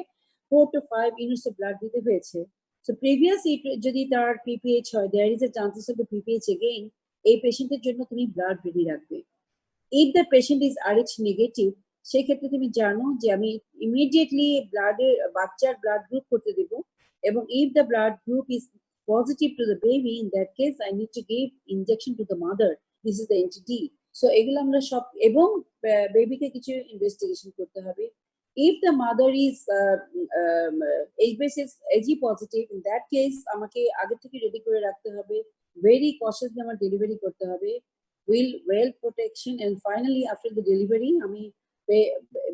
4 to 5 ইউনিটস অফ ব্লাড দিতে হয়েছে। সো প্রিভিয়াস যদি তার পিপিএইচ হয়, there is a chances of the PPH again, এই পেশেন্টের জন্য তুমি ব্লাড রেডি রাখবে। If the patient is RH negative, সেই ক্ষেত্রে তুমি জানো যে আমি ইমিডিয়েটলি ব্লাডের বাচ্চার ব্লাড গ্রুপ করতে দেবো, এবং if the blood group is positive to the baby, in that case I need to give injection to the mother. This is the NTD. So এগুলো আমরা সব, এবং বেবিকে কিছু ইনভেস্টিগেশন করতে হবে। If the mother is AG positive, in that case আমাকে আগে থেকে রেডি করে রাখতে হবে, ভেরি কশাসলি আমার ডেলিভারি করতে হবে, well protection, and finally after the delivery আমি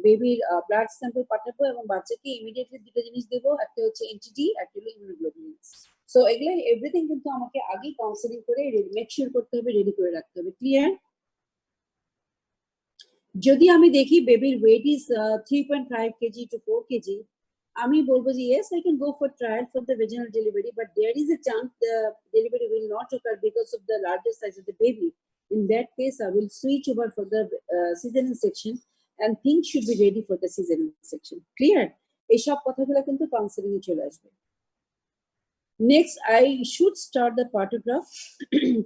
বেবির ব্লাড স্যাম্পল পাঠাবো এবং বাচ্চাকে ইমিডিয়েটলি দুটো জিনিস দেবো, একটা হচ্ছে এনটিডি, একটা হলো ইমিউনোগ্লোবুলিন। সো এগুলো এভরিথিং কিন্তু আমাকে আগে কাউন্সেলিং করে মেক শিওর করতে হবে, রেডি করে রাখতে হবে। ক্লিয়ার? যদি আমি দেখি বেবির weight is 3.5 KG to 4 KG, আমি বলবো যে yes, I can go for trial for the vaginal delivery, but there is a chance the delivery will not occur because of the larger size of the baby. In that case, I will switch over for the cesarean section, and things should be ready for the cesarean section. Clear? এইসব কথাগুলো কিন্তু counselling এ চলে আসবে। Next, I should start the পার্টোগ্রাফ।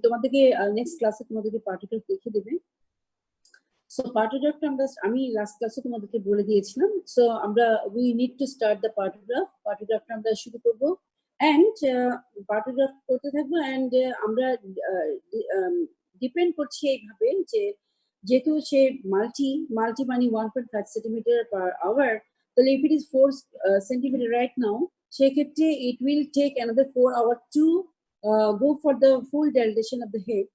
তোমাদেরকে next ক্লাসে তোমাদেরকে পার্টোগ্রাফ দেখিয়ে দেবে। সো পার্টোগ্রাফটা আমি লাস্ট ক্লাসে তোমাদেরকে বলে দিয়েছিলাম। সো আমরা we need to start the পার্টোগ্রাফটা আমরা শুরু করব, and পার্টোগ্রাফ করতে থাকবো, and আমরা ডিপেন্ড করছি এইভাবে যে যেহেতু সে মাল্টি মানে 1.5 সেন্টিমিটার পার আওয়ার, তাহলে if it is 4 centimeter right now, সেক্ষেত্রে it will take another 4 hours to go for the full dilatation of the head,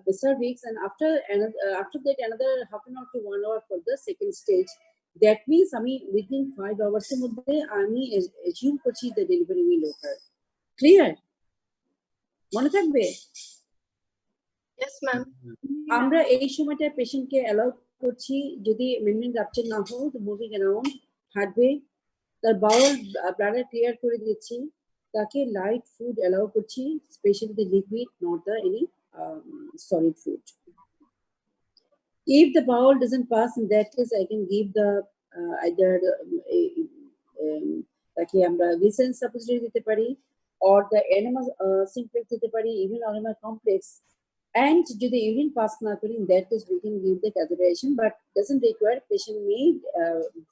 the cervix, and after that another half an hour to 1 hour for the second stage. That means আমি within 5 hours এর মধ্যে আমি assume করছি the delivery will occur. Clear? মনে থাকবে? Yes, ma'am. আমরা এই সময়টা পেশেন্টকে অ্যালাউ করছি, যদি মেমব্রেন রাপচার না হয়, তো মুভিং অ্যারাউন্ড, হাঁটবে, তার বাউল ব্লাডার ক্লিয়ার করে দিচ্ছি, তাকে লাইট ফুড অ্যালাউ করছি, specially the liquid, not the any solid food. If the bowel doesn't pass, in that case I can give the either তাকে আমরা glycerin suppository দিতে পারি, or the enema simplex দিতে পারি, even enema complex. And যদি urine pass না করি, in that case we can give the catheterization, but doesn't require, patient may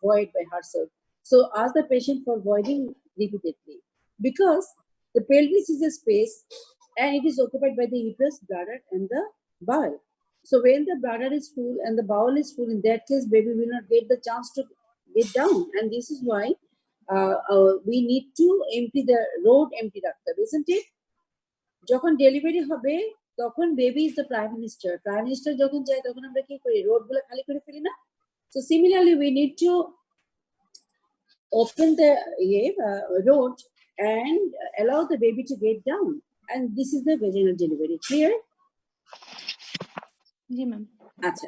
void by herself. So ask the patient for voiding repeatedly, because the pelvis is a space and it is occupied by the uterus, bladder, and the bowel. So when the bladder is full and the bowel is full, in that case baby will not get the chance to get down, and this is why we need to empty the road, empty রাখতে হবে, isn't it? যখন delivery হবে তখন baby is the prime minister যখন যায় তখন আমরা কি করি, রোড গুলো খালি করে ফেলি না? So similarly we need to open the road and allow the baby to get down, and this is the vaginal delivery. Clear? G ma'am. আচ্ছা,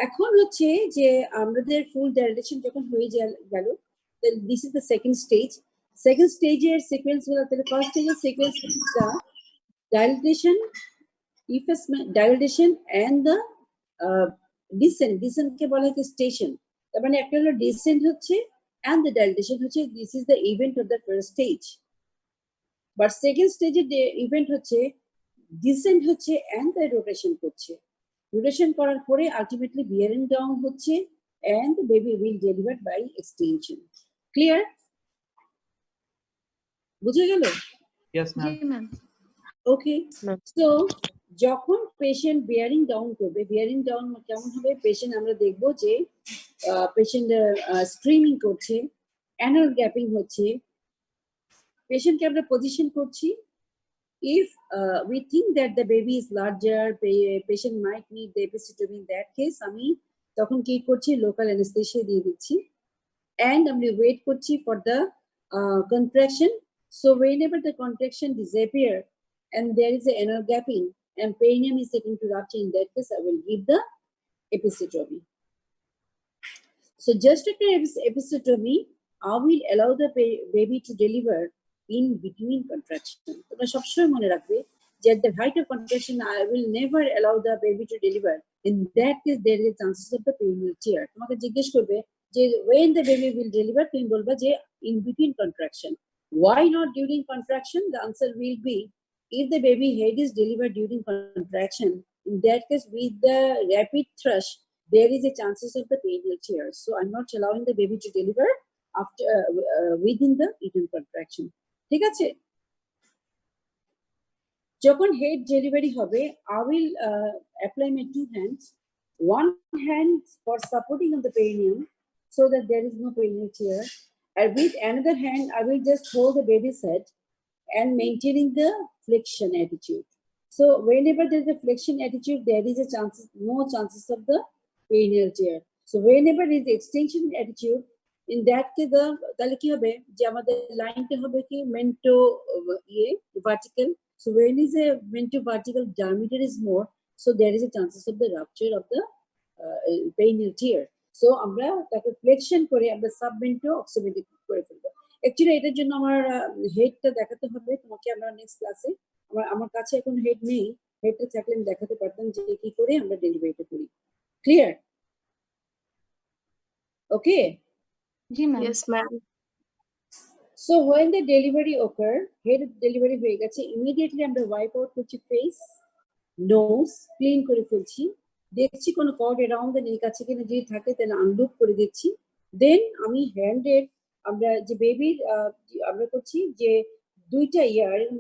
এখন হচ্ছে যে আমাদের ফুল ডাইলেশন যখন হয়ে গেল, then this is the second stage এর sequence গুলো। তাহলে ফার্স্ট স্টেজের সিকোয়েন্স টা dilatation, dilatation and the descent কে বলা হয় স্টেশন। তার মানে একটা হলো descent হচ্ছে and the dilatation হচ্ছে, this is the event of the first stage, but second stage এর event হচ্ছে descent হচ্ছে and the rotation করছে, rotation করার পরে ultimately bearing down হচ্ছে, and the baby will deliver by extension. Clear? বুঝে গেল? Yes, জি ma'am. ম্যাম। ওকে Ma'am. So যখন পেশেন্ট বিয়ারিং ডাউন করবে, বিয়ারিং ডাউন কেমন হবে? পেশেন্ট আমরা দেখবো যে পেশেন্ট স্ট্রিমিং করছে, অ্যানাল গ্যাপিং হচ্ছে, পেশেন্টকে আমরা পজিশন করছি। If we think that the baby is larger, patient might need the episiotomy. In that case, আমি তখন কি করছি? Local anesthesia দিয়ে দিচ্ছি, and আমি wait করছি for the contraction. So whenever the contraction disappear and there is a anal gapping and perineum is taken to rupture, in that case, I will give the episiotomy. So just after episiotomy, I will allow the baby to deliver in between contraction. তোমরা সবসময় মনে রাখবে যে at the height of contraction, I will never allow the baby to deliver. In that case, there is a chances of the perineal tear. তোমাকে জিজ্ঞেস করবে যে when the baby will deliver, তুমি বলবা যে in between contraction. Why not during contraction? The answer will be if the baby head is delivered during contraction. In that case, with the rapid thrush, there is a chances of the perineal tear. So I'm not allowing the baby to deliver after within the uterine contraction. ঠিক আছে? যখন head delivery হবে, I will apply my 2 hands. One hand for supporting on the perineum so that there is no perineal tear, and with another hand I will just hold the baby's head and maintaining the flexion attitude. So whenever there is a flexion attitude, there is a no chances of the perineal tear. So whenever there is extension attitude, in that case তাহলে কি হবে যে আমাদের লাইনটা হবে কি mentor vertical. So when is a mento vertical, diameter is more, so there is a chances of the rupture of the perineal tear. So আমরা তাকে ফ্লেকশন করে আমরা সাবমেন্টো অক্সিমেটিক করে ফেলবো। অ্যাকচুয়ালি এটার জন্য আমার হেডটা দেখাতে হবে তোমাকে। আমরা নেক্সট ক্লাসে, আমার কাছে এখন হেড নেই, হেডটা থাকলে আমি দেখাতে পারতাম যে কি করে আমরা ডেলিভারিটা করি। Clear? Okay. G ma'am. Yes ma'am. So when the delivery occur, head delivery হয়ে গেছে, immediately আমরা wipe out করছি face, nose, clean করে ফেলছি, দেখছি কোনো কর্ড around the neck আছে কিনা, যদি থাকে তাহলে আনলুপ করে দিচ্ছি। দেন আমি হ্যান্ডের আমরা যে বেবির আমরা করছি যে দুইটা ইয়ারের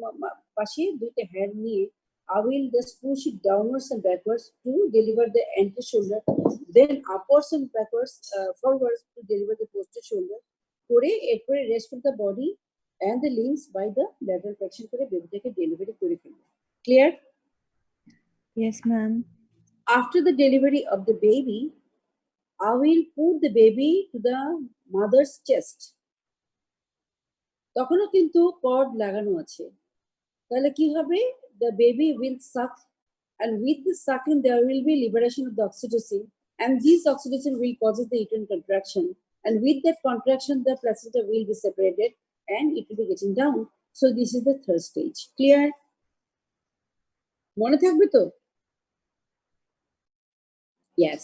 পাশে দুইটা হ্যান্ড নিয়ে I will just push it downwards and backwards to deliver the anterior shoulder, then upwards and backwards forwards to deliver the posterior shoulder. করে এরপরে rest of the body and the limbs by the lateral flexion করে বেবিটাকে delivery করে ফেলবো। Clear? Yes, ma'am. After the delivery of the baby, I will put the baby to the mother's chest. তখনও কিন্তু cord লাগানো আছে, তাহলে কি হবে? The baby will suck, and with the sucking there will be liberation of the oxytocin, and this oxytocin will cause the uterine contraction. And with that contraction, the placenta will be separated and it will be getting down. So this is the third stage. Clear? মনে থাকবে তো? Yes.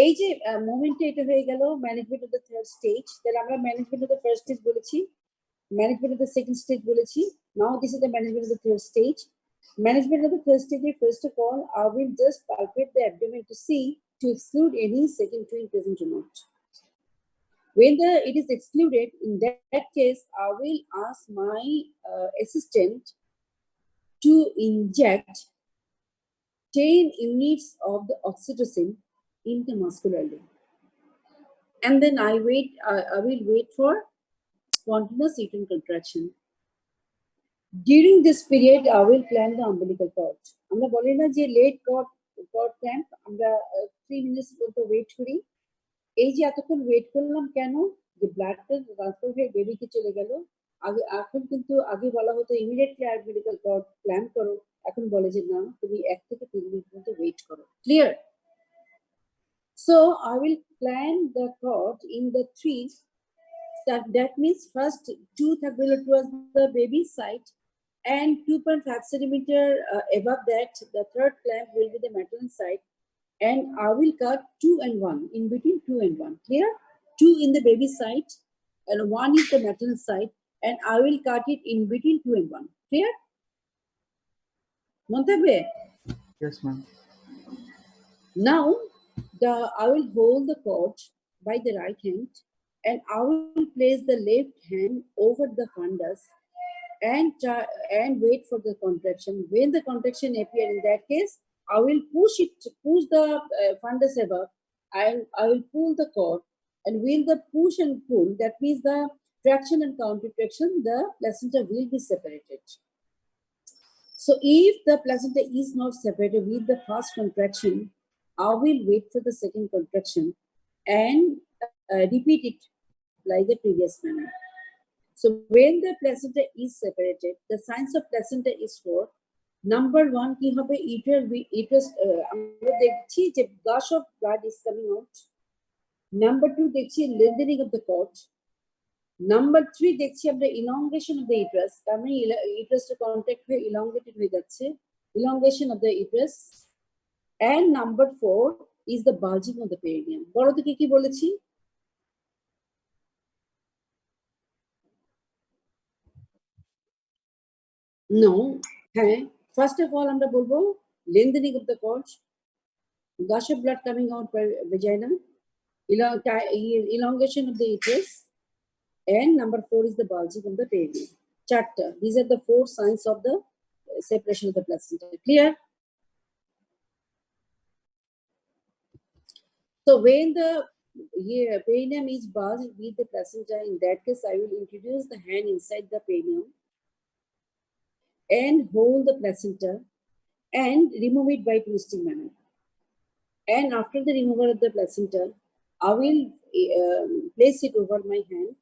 এই যে মোমেন্টে এটা হয়ে গেল management of the third stage. তাহলে আমরা management of the first stage বলেছি, management of the second stage বলেছি। Now this is the management of the third stage. Management of the third stage, first of all, I will just palpate the abdomen to see to exclude any second twin present or not. When it is excluded, in that case, I will ask my assistant to inject 10 units of the oxytocin intramuscularly. And then I will wait for spontaneous uterine contraction. During this period, I will clamp the umbilical cord. আমরা বলি না যে late cord clamp, আমরা 3 minutes পর্যন্ত wait করি। এই যে এতক্ষণ ওয়েট করলাম কেন? যে ব্লাডটা ট্রান্সফার হয়ে বেবিকে চলে গেল। আগে এখন কিন্তু আগে বলা হতো ইমিডিয়েটলি umbilical cord ক্ল্যাম্প করো, এখন বলে যে না, তুমি 1 থেকে 3 মিনিট পর্যন্ত ওয়েট করো। Clear? So I will clamp the cord in the 3. That means first 2 থাকবে towards the baby side and 2.5 centimeter above that, the third clamp will be the maternal side. And I will cut 2 and 1, in between 2 and 1. Clear? 2 in the baby side and 1 is the maternal side, and I will cut it in between 2 and 1. Clear? Montabe? Yes, ma'am. Now, I will hold the cord by the right hand, and I will place the left hand over the fundus and wait for the contraction. When the contraction appear, in that case, I will push the fundus above, and I will pull the cord, and when the push and pull, that means the traction and counter traction, the placenta will be separated. So if the placenta is not separated with the first contraction, I will wait for the second contraction and repeat it like the previous manner. So when the placenta is separated, the signs of placenta is for number one, কি হবে uterus আমরা দেখছি যে gush of blood is coming out. Number two, দেখছি lengthening of the cord. Number three, দেখছি আমরা elongation of the uterus. তার মানে uterus contact হয়ে elongated হয়ে যাচ্ছে, elongation of the uterus. And number four is the bulging of the perineum. বড় থেকে কি বলেছি? No, হ্যাঁ, first of all আমরা বলবো lengthening of the cord, gush of blood coming out by vagina, elongation of the uterus, and number four is the bulging of the perineum. Chatta. These are the four signs of the separation of the placenta. Clear? So when the perineum is bulged with the placenta, in that case, I will introduce the hand inside the perineum and hold the placenta and remove it by twisting manner. And after the removal of the placenta, I will place it over my hand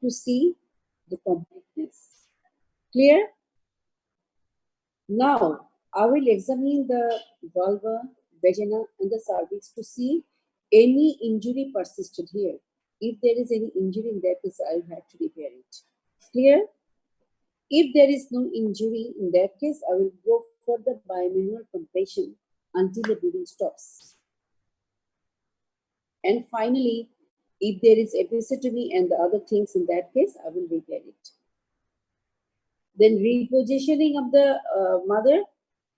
to see the completeness. Clear? Now, I will examine the vulva, vagina, and the cervix to see any injury persisted here. If there is any injury, in that case, I will have to repair it. Clear? If there is no injury, in that case, I will go for the bimanual compression until the bleeding stops. And finally, if there is episiotomy and the other things, in that case, I will repair it. Then repositioning of the mother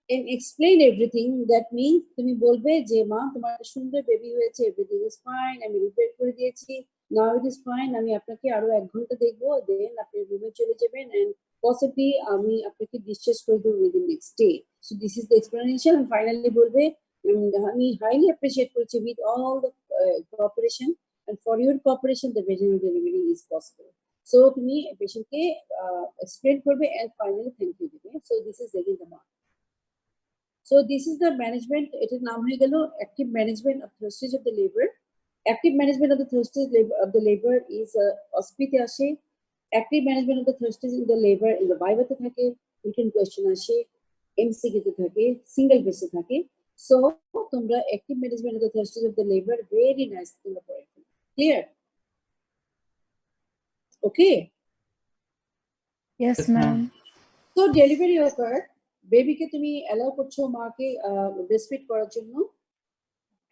and explain everything. That means তুমি বলবে যে মা তোমার সুন্দর baby হয়েছে, everything is fine, আমি repair করে দিয়েছি, now it is fine, আমি আপনাকে আরো 1 ঘন্টা দেখবো, দেন আপনি রুমে চলে যাবেন, and possibly আমি আপনাকে ডিসচার্জ করে দেব within next day. So this is the explanation. And finally বলবে আমি highly appreciate করেছি with all the cooperation, and for your cooperation the vaginal delivery is possible. So তুমি পেশেন্টকে এক্সপ্লেন করবে and finally thank you দিবে. So this is again the mark. So this is the management. এটার নাম হয়ে গেল active management of third stage of the labor. Active management of the third stage of the labor is অস্পিতে আসে. Active management of the third stage in the labor in the ভাইভাতে থাকে, written question আসে, MCQ তে থাকে, single base থাকে. So তোমরা active management of the third stage of the labor very nice তোমরা পড়ে। Clear? Okay. Yes, ma'am. So delivery occurred. বেবিকে তুমি অ্যালাউ করছো মাকে ব্রেস্টফিড করার জন্য।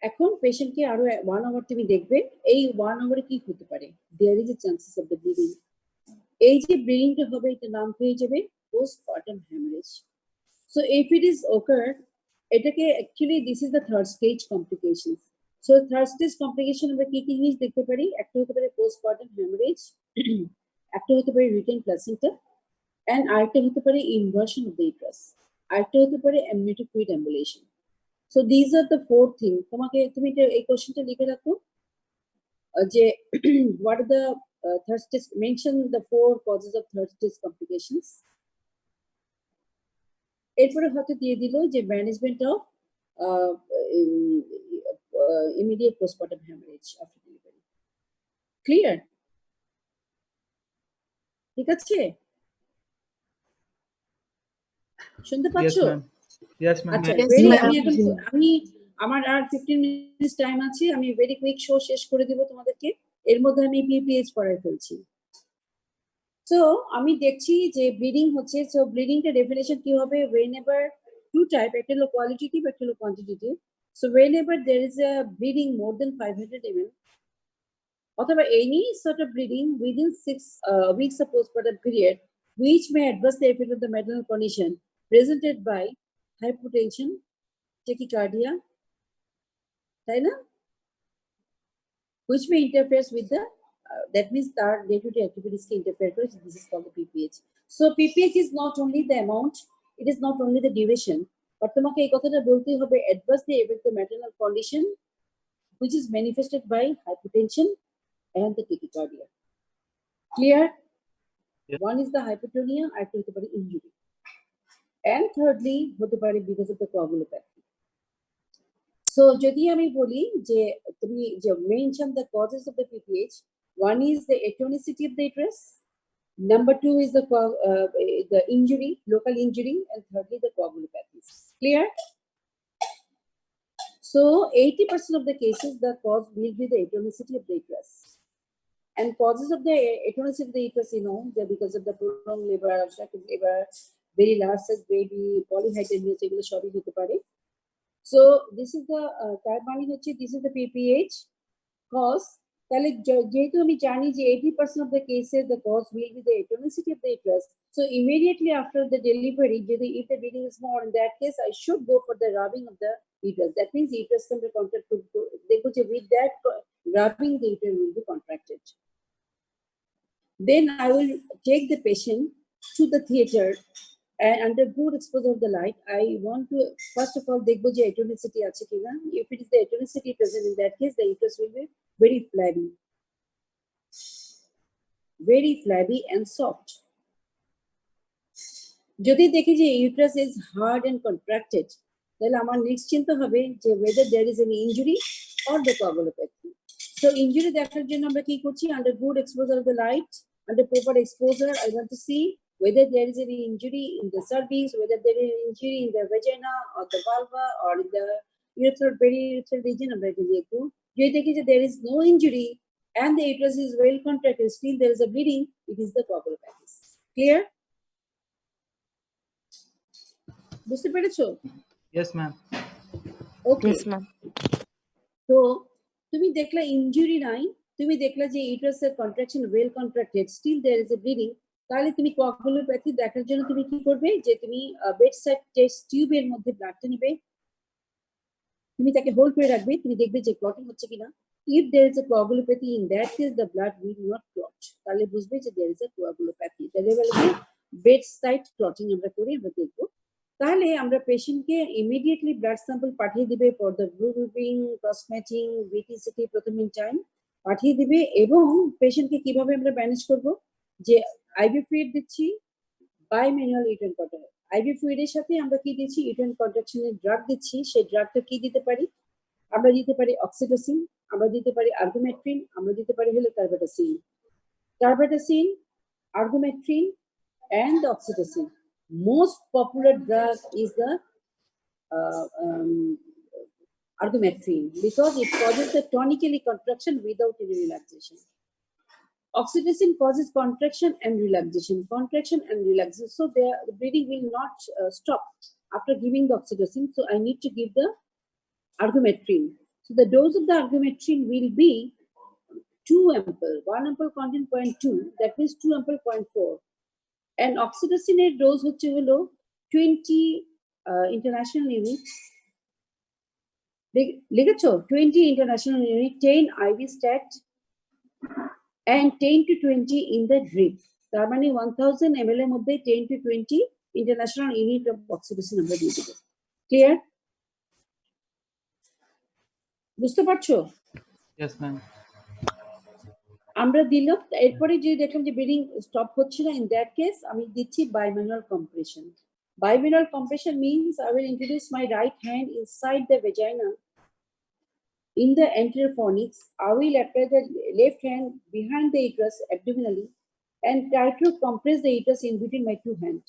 এখন পেশেন্টকে আরো 1 আওয়ার তুমি দেখবে, এই 1 আওয়ারে কি হতে পারে, there is a chances of the bleeding. এই যে ব্লিডিংটা হবে এটা নাম পেয়ে যাবে postpartum haemorrhage. So if it is occurred, এটাকে actually this is the third stage complications. So third stage complication আমরা কি কি জিনিস দেখতে পারি, একটা হতে পারে পোস্টপার্টাম হ্যামারেজ, একটা হতে পারে রিটেন প্লাসেন্টা, and আরেকটা হতে পারে ইনভার্সন অফ দ্য ইউটারাস, আরেকটা হতে পারে amniotic fluid ambulation. So these are the 4 things. তোমাকে তুমি এই কোশ্চেনটা লিখে রাখো যে what are the third stage, mention the 4 causes of third stage complications. এরপরে হয়তো দিয়ে দিল যে management of immediate postpartum hemorrhage after delivery. Clear? ঠিক আছে, শুনতে পাচ্ছো? Yes, ma'am. আচ্ছা, Yes, very, ma'am. আমি আমার আর 15 মিনিটস টাইম আছে, আমি ভেরি কুইক শো শেষ করে দিব তোমাদেরকে, এর মধ্যে আমি পিপিএইচ পড়াই ফেলছি। সো আমি দেখছি যে ব্লিডিং হচ্ছে, সো ব্লিডিংটা ডেফিনেশন কি হবে, whenever two type, একটা হলো কোয়ালিটেটিভ, একটা হলো quantitative. So whenever there is a bleeding more than 500 ml অথবা any sort of bleeding within 6 weeks of postpartum period which may adversely affect the maternal condition presented by hypotension, tachycardia, তাই না, which may interfere with the that means তার day-to-day activities কে interfere করে, this is called the PPH. So PPH is not only the amount, it is not only the duration, but তোমাকে এই কথাটা বলতেই হবে adversely affect the maternal condition, which is manifested by hypertension and the tachycardia. Clear? Yeah. One is the hypertonia, and two is the injury. And thirdly, হতে পারে because of the coagulopathy. So যদি আমি বলি যে তুমি যে mention the causes of the PPH, one is the atonicity of the uterus, number two is the injury, local injury, and thirdly the coagulopathies. Clear? So 80% of the cases, the cause will be the atonicity of the uterus. And causes of the atonicity of the uterus, you know, they're because of the prolonged labor, obstructed labor, very large size baby, polyhydramnios, এগুলো সবই হতে পারে. So this is the তার মানে হচ্ছে this is the PPH cause. তাহলে যেহেতু আমি জানি যে 80% of the cases the cause will be the atonicity of the uterus. So immediately after the delivery, if the bleeding is more, in that case I should go for the rubbing of the uterus. That means the uterus can be contracted. With that rubbing, the uterus will be contracted. Then I will take the patient to the theater, and under good exposure of the light, I want to first of all দেখবো যে atonicity আছে কিনা. If it is the atonicity present, in that case the uterus will be very flabby and soft. যদি দেখি যে uterus is hard and contracted, তাহলে আমার next চিন্তা হবে যে whether there is any injury or the coagulopathy. So injury দেখার জন্য আমরা কি করছি? Under good exposure of the light, under proper exposure, I want to see whether there is any injury in the cervix, whether there is injury in the vagina or the vulva or in the urethral periurethral region. আমরা এটা দেখব। যদি দেখি যে there is no injury and the uterus is well contracted, still there is a bleeding, it is the coagulopathy. Clear? বুঝতে পেরেছো? Yes, ma'am. Okay. Yes, ma'am. So তুমি দেখলা ইনজুরি নাই, তুমি দেখলা যে ইউটারাসের contraction well contracted, still there is a bleeding, তাহলে তুমি কোয়াগুলোপ্যাথি দেখার জন্য তুমি কি করবে? যে তুমি বেডসাইড টেস্ট টিউবের মধ্যে ব্লাডটা নিবে, তুমি তাকে হোল্ড করে রাখবে, তুমি দেখবে যে ক্লটিং হচ্ছে কিনা। If there is a coagulopathy, in that case the blood will not clot, তাহলে বুঝবে যে देयर ইজ এ কোয়াগুলোপ্যাথি। তাহলে বেডসাইড ক্লটিং আমরা করি, আমরা দেখব। তাহলে আমরা পেশেন্টকে ইমিডিয়েটলি ব্লাড স্যাম্পল পাঠিয়ে দিবে for the grouping, cross matching, BTCT প্রথম ইন টাইম পাঠিয়ে দিবে। এবং পেশেন্টকে কিভাবে আমরা ম্যানেজ করব? যে আইভি ফ্লুইড দিচ্ছি, বাইম্যানুয়াল ইউটেরাইন কন্ট্রাকশন। আইভি ফ্লুইডের সাথে আমরা কি দিচ্ছি? ইউটেরাইন কন্ট্রাকশনের ড্রাগ দিচ্ছি। সেই ড্রাগটা কি দিতে পারি? আমরা দিতে পারি অক্সিটোসিন, আমরা দিতে পারি আর্গোমেট্রিন, আমরা দিতে পারি হলো কার্বাটাসিন। Carbatasine, argometrin, and the oxytocin. Most popular drug is the argometrin because it causes the tonically contraction without any relaxation. Oxytocin causes contraction and relaxation, so the bleeding will not stop after giving the oxytocin. So I need to give the argometrin. So the dose of the argometrin will be 2 ampule. 1 ampule contain 0.2, that means 2 ampule 0.4. And oxytocin dose হচ্ছে হলো 20 international units. লিখেছো? 20 international unit, 10 IV stat, and 10 to 20 in the drip. তার মানে 1000 ml এর মধ্যে 10 to 20 international unit of oxytocin আমরা দিয়ে দেব। Clear? বুঝতে পারছো? Yes, ma'am. আমরা দিলাম, এরপরে যদি দেখলাম যে ব্লিডিং স্টপ হচ্ছে না, ইন দ্যাট কেস আমি দিচ্ছি bimanual compression. Bimanual compression means I will introduce my right hand inside the vagina in the anterior fornix. I will apply the left hand behind the uterus abdominally and try to compress the uterus in between my two hands.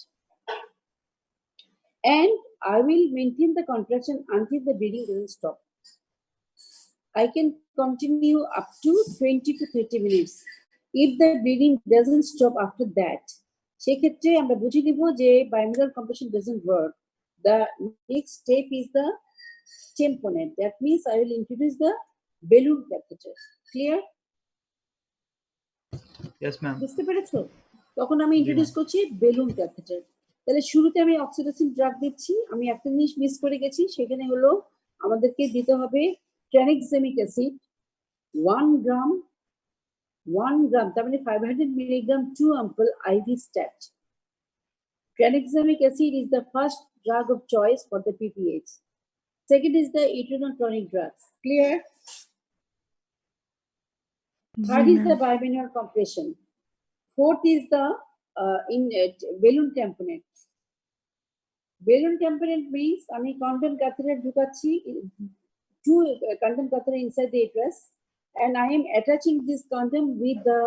And I will maintain the contraction until the bleeding doesn't stop. I can continue up to 20 to 30 minutes. If the bleeding doesn't stop after that, সেক্ষেত্রে আমরা বুঝে নিব যে bimanual compression doesn't work. The next step is the tamponade. That means I will introduce the balloon catheter. Clear? Yes, ma'am. বুঝতে পেরেছো? তখন আমি introduce করছি বেলুন ক্যাথেটার। তাহলে শুরুতে আমি অক্সিটোসিন ড্রাগ দিচ্ছি। আমি একটা জিনিস মিস করে গেছি, সেখানে হলো আমাদেরকে দিতে হবে ট্রানএক্সামিক অ্যাসিড 1 গ্রাম, তার মানে 500 milligram 2 ampule IV stat, Tranexamic acid is the first drug of choice for the PPH. Second is the etranotonic drugs. Clear? Third is the bimanual compression. Fourth is the balloon tamponade. Balloon tamponade means আমি condom catheter ঢুকাচ্ছি two condom catheter inside the uterus, and I am attaching this condom with the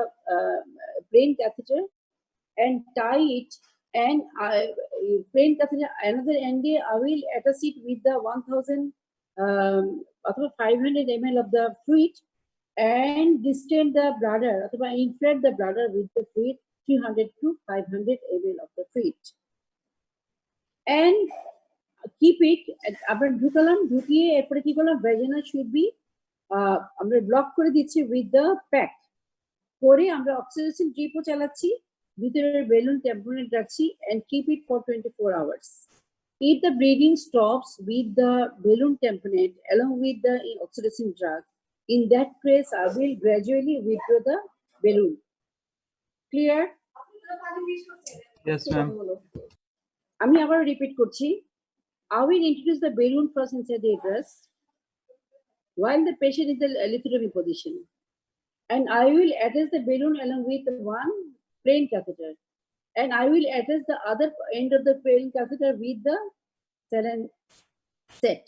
brain catheter and tie it, and brain catheter another end I will attach it with the 1000 or 500 ml of the fluid and distend the bladder or inflate the bladder with the fluid 300 to 500 ml of the fluid and keep it আমরা ঢুকালাম ঢুকিয়ে এরপরে কি করলাম ভ্যাজিনা should be আমরা block করে দিচ্ছি with the pack করে আমরা অক্সিজেন ড্রিপও চালাচ্ছি ভিতরের বেলুন tamponade রাখছি and keep it for 24 hours. If the bleeding stops with the balloon tamponade along with the oxytocin drug, in that case I will gradually withdraw the balloon. Clear? Yes, ma'am. আমি আবার repeat করছি. I will introduce the balloon first inside the uterus while the patient is in the lithotomy position, and I will attach the balloon along with one plain catheter, and I will attach the other end of the plain catheter with the saline set,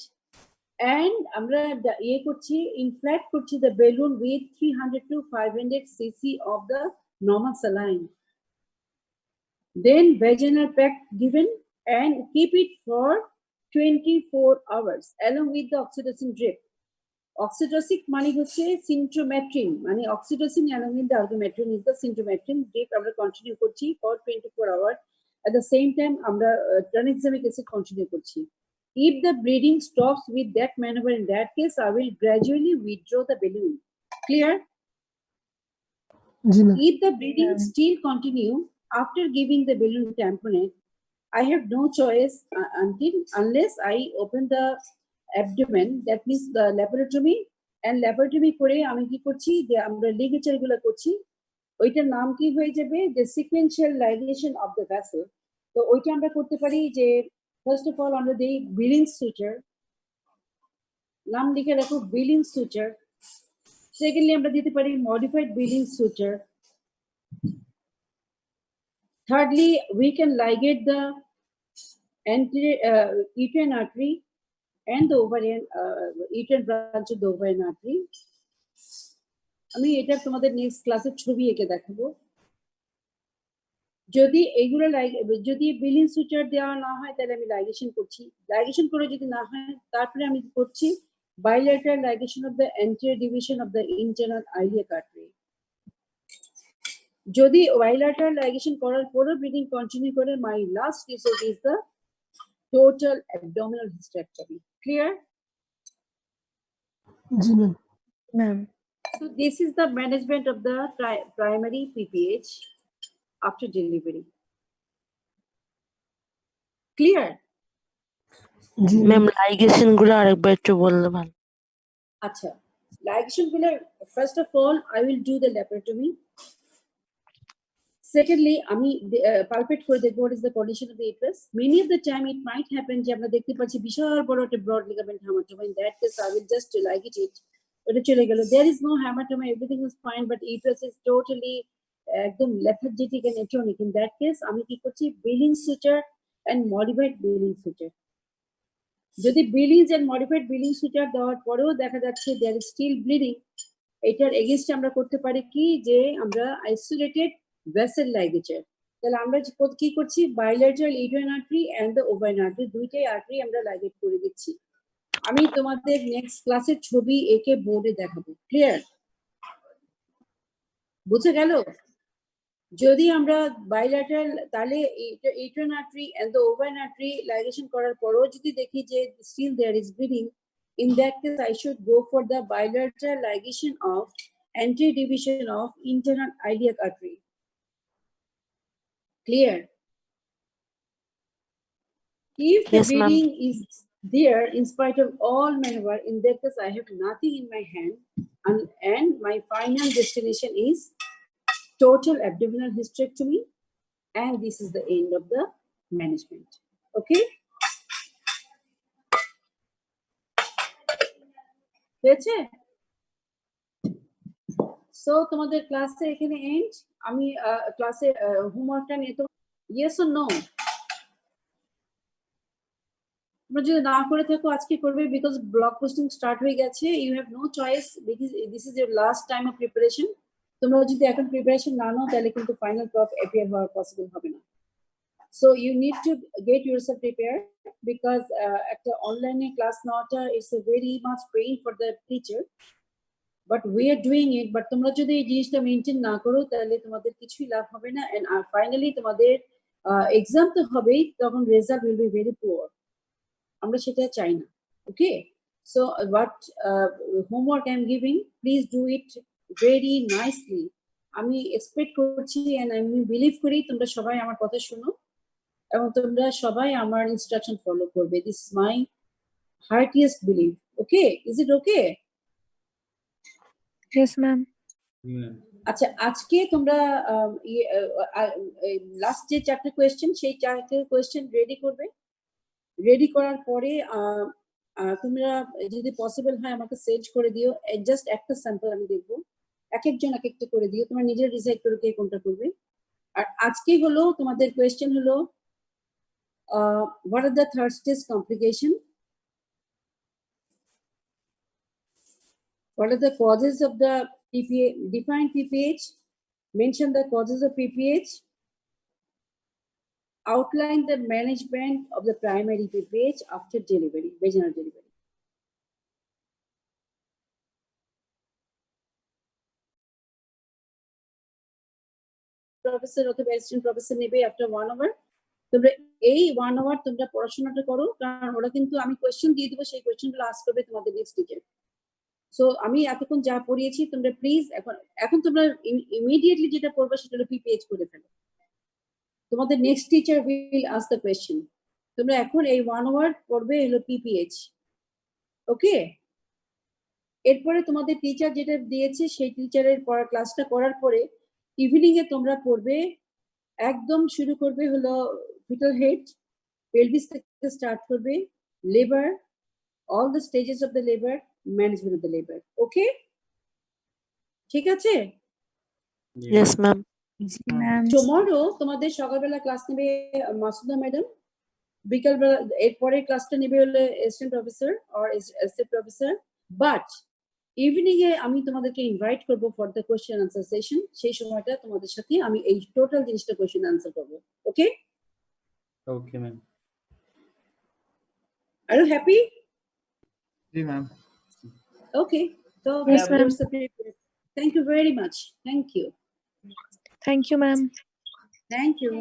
and আমরা ইয়ে করছি inflate করছি the balloon with 300 to 500 cc of the normal saline. Then vaginal pack given and keep it for 24 hours along with the oxytocin drip. Oxytocin মানে হচ্ছে syntropatrin, মানে oxytocin along with the artemetrin is the syntropatrin drip আমরা continue করছি for 24 hours. At the same time আমরা tranexamic acid continue করছি. If the bleeding stops with that maneuver, in that case I will gradually withdraw the balloon. Clear? If the bleeding still continue after giving the balloon tamponade, I have no choice unless I open the abdomen, that means the laparotomy, and laparotomy করে আমি কি করছি যে আমরা ligature গুলো করছি ওইটার নাম কি হয়ে যাবে যে sequential ligation of the vessel. তো ওইটা আমরা করতে পারি যে first of all আমরা দেই Billings suture, নাম লিখে রাখো Billings suture. Secondly আমরা দিতে পারি modified Billings suture. Thirdly, we can ligate the uterine artery and the ovarian uterine branch of the ovarian artery. আমি এটা তোমাদের নেক্সট ক্লাসে ছবি এঁকে দেখাবো. যদি এগুলো যদি বিলিং সুচার দেওয়া না হয় তাহলে আমি লাইগেশন করছি. লাইগেশন করে যদি না হয় তারপরে আমি করছি bilateral ligation of the anterior division of the internal iliac artery. যদি bilateral ligation করার পরও ব্লিডিং কন্টিনিউ করে my last resort is the total abdominal hysterectomy. Clear? Ma'am. So this is the management of the primary PPH after delivery. Clear? Ma'am ligation গুলো আরেকবার একটু বললে ভালো। আচ্ছা, ligation গুলো first of all I will do the laparotomy. Secondly, আমি palpate করে দেখব what is the condition of the uterus. Many of the time it might happen যে আমরা দেখতে পাচ্ছি বিশাল বড় একটা broad ligament hematoma. In that case I will just ligate it. ওটা চলে গেল. There is no hematoma, everything is fine, but uterus is totally একদম lethargic and atonic. In that case আমি কি করছি Billings suture and modified Billings suture. যদি Billings and modified Billings suture দেওয়ার পরেও দেখা যাচ্ছে there is still bleeding, এটার এগেইনস্ট আমরা করতে পারি কি যে আমরা isolated vessel ligature. তাহলে আমরা কি করছি bilateral uterine artery and the ovarian artery দুইটাই আর্টারি আমরা লাইগেট করে দিচ্ছি. আমি তোমাদের নেক্সট ক্লাসে ছবি এঁকে বোর্ডে দেখাবো. ক্লিয়ার? বুঝে গেল? যদি আমরা bilateral তাহলে uterine artery and the ovarian artery ligation করার পরও যদি দেখি যে still there is bleeding, in that case I should go for the bilateral ligation of anterior division of internal iliac artery. Clear? If the Yes, ma'am. bleeding is there in spite of all maneuver, in that case I have nothing in my hand, and my final destination is total abdominal hysterectomy, and this is the end of the management. Okay? হয়েছে? So তোমাদের ক্লাসে এখানে and আমি ক্লাসে হোমওয়ার্কটা নিয়ে তো yes or no তোমরা যদি না করে থাকো আজকে করবে বিকজ ব্লগ পোস্টিং স্টার্ট হয়ে গেছে you have no choice because this is your last time of preparation তোমরা যদি এখন প্রিপারেশন না নাও তাহলে কিন্তু ফাইনাল প্রফ অ্যাপিয়ার হওয়া পসিবল হবে না so you need to get yourself prepare because একটা অনলাইনে ক্লাস নেওয়াটা it's a very much pain for the teacher but we are doing it but তোমরা যদি এই জিনিসটা মেনটেন না করো তাহলে তোমাদের কিছুই লাভ হবে না এন্ড ফাইনালি তোমাদের এক্সাম তো হবেই তখন result will be very poor আমরা সেটা চাই না okay so what homework I am giving please do it very nicely আমি এক্সপেক্ট করছি এন্ড আমি বিলিভ করি তোমরা সবাই আমার কথা শোনো এবং তোমরা সবাই আমার ইনস্ট্রাকশন ফলো করবে this is my heartiest believe okay is it okay Yes, ma'am. Ma'am. আচ্ছা আজকে তোমরা লাস্ট যে চারটে কোয়েশ্চেন সেই চারটে কোয়েশ্চেন রেডি করবে রেডি করার পরে তোমরা যদি পসিবল হয় আমাকে সেন্ড করে দিও জাস্ট একটা স্যাম্পল আমি দেখবো এক একজন এক একটা করে দিও তোমরা নিজের ডিসাইড করো কে কোনটা করবে আর আজকে হলো তোমাদের কোয়েশ্চেন হলো what are the third stage complication what are the causes of the PPH define PPH mention the causes of PPH outline the management of the primary PPH after delivery, vaginal delivery. Professor অথবা assistant professor নেবে after 1 hour. তোমরা এই 1 hour তোমরা পড়াশোনাটা করো কারণ ওরা কিন্তু আমি কোয়েশ্চেন দিয়ে দিব সেই কোয়েশ্চেনগুলো আস্ক করবে তোমাদের নেক্সট টিচার সো আমি এতক্ষণ যা পড়িয়েছি তোমরা প্লিজ এখন তোমরা ইমিডিয়েটলি যেটা পড়বে সেটা হলো পিপিএইচ করে ফেলো তোমাদের next teacher will ask the question তোমরা এখন এই 1 আওয়ার পড়বে হলো পিপিএইচ ওকে এরপরে তোমাদের টিচার যেটা দিয়েছে সেই টিচারের পড়া ক্লাসটা করার পরে ইভিনিং এ তোমরা পড়বে একদম শুরু করবে হলো ফিটাল হেড পেলভিস থেকে স্টার্ট করবে labour all the stages of the labor management of the labor okay ঠিক আছে Yes, ma'am. Ma'am. tomorrow তোমাদের সকালবেলা ক্লাস নেবে মাসুদা ম্যাডাম বিকালবেলা এরপরে ক্লাসটা নেবে হলো assistant professor or assistant professor but evening এ আমি তোমাদেরকে ইনভাইট করব for the question answer session সেই সময়টা তোমাদের সাথে আমি এই টোটাল জিনিসটা কোশ্চেন আনসার করব okay Okay, ma'am. Are you happy जी ma'am okay so Yes, ma'am. thank you very much thank you Thank you, ma'am. thank you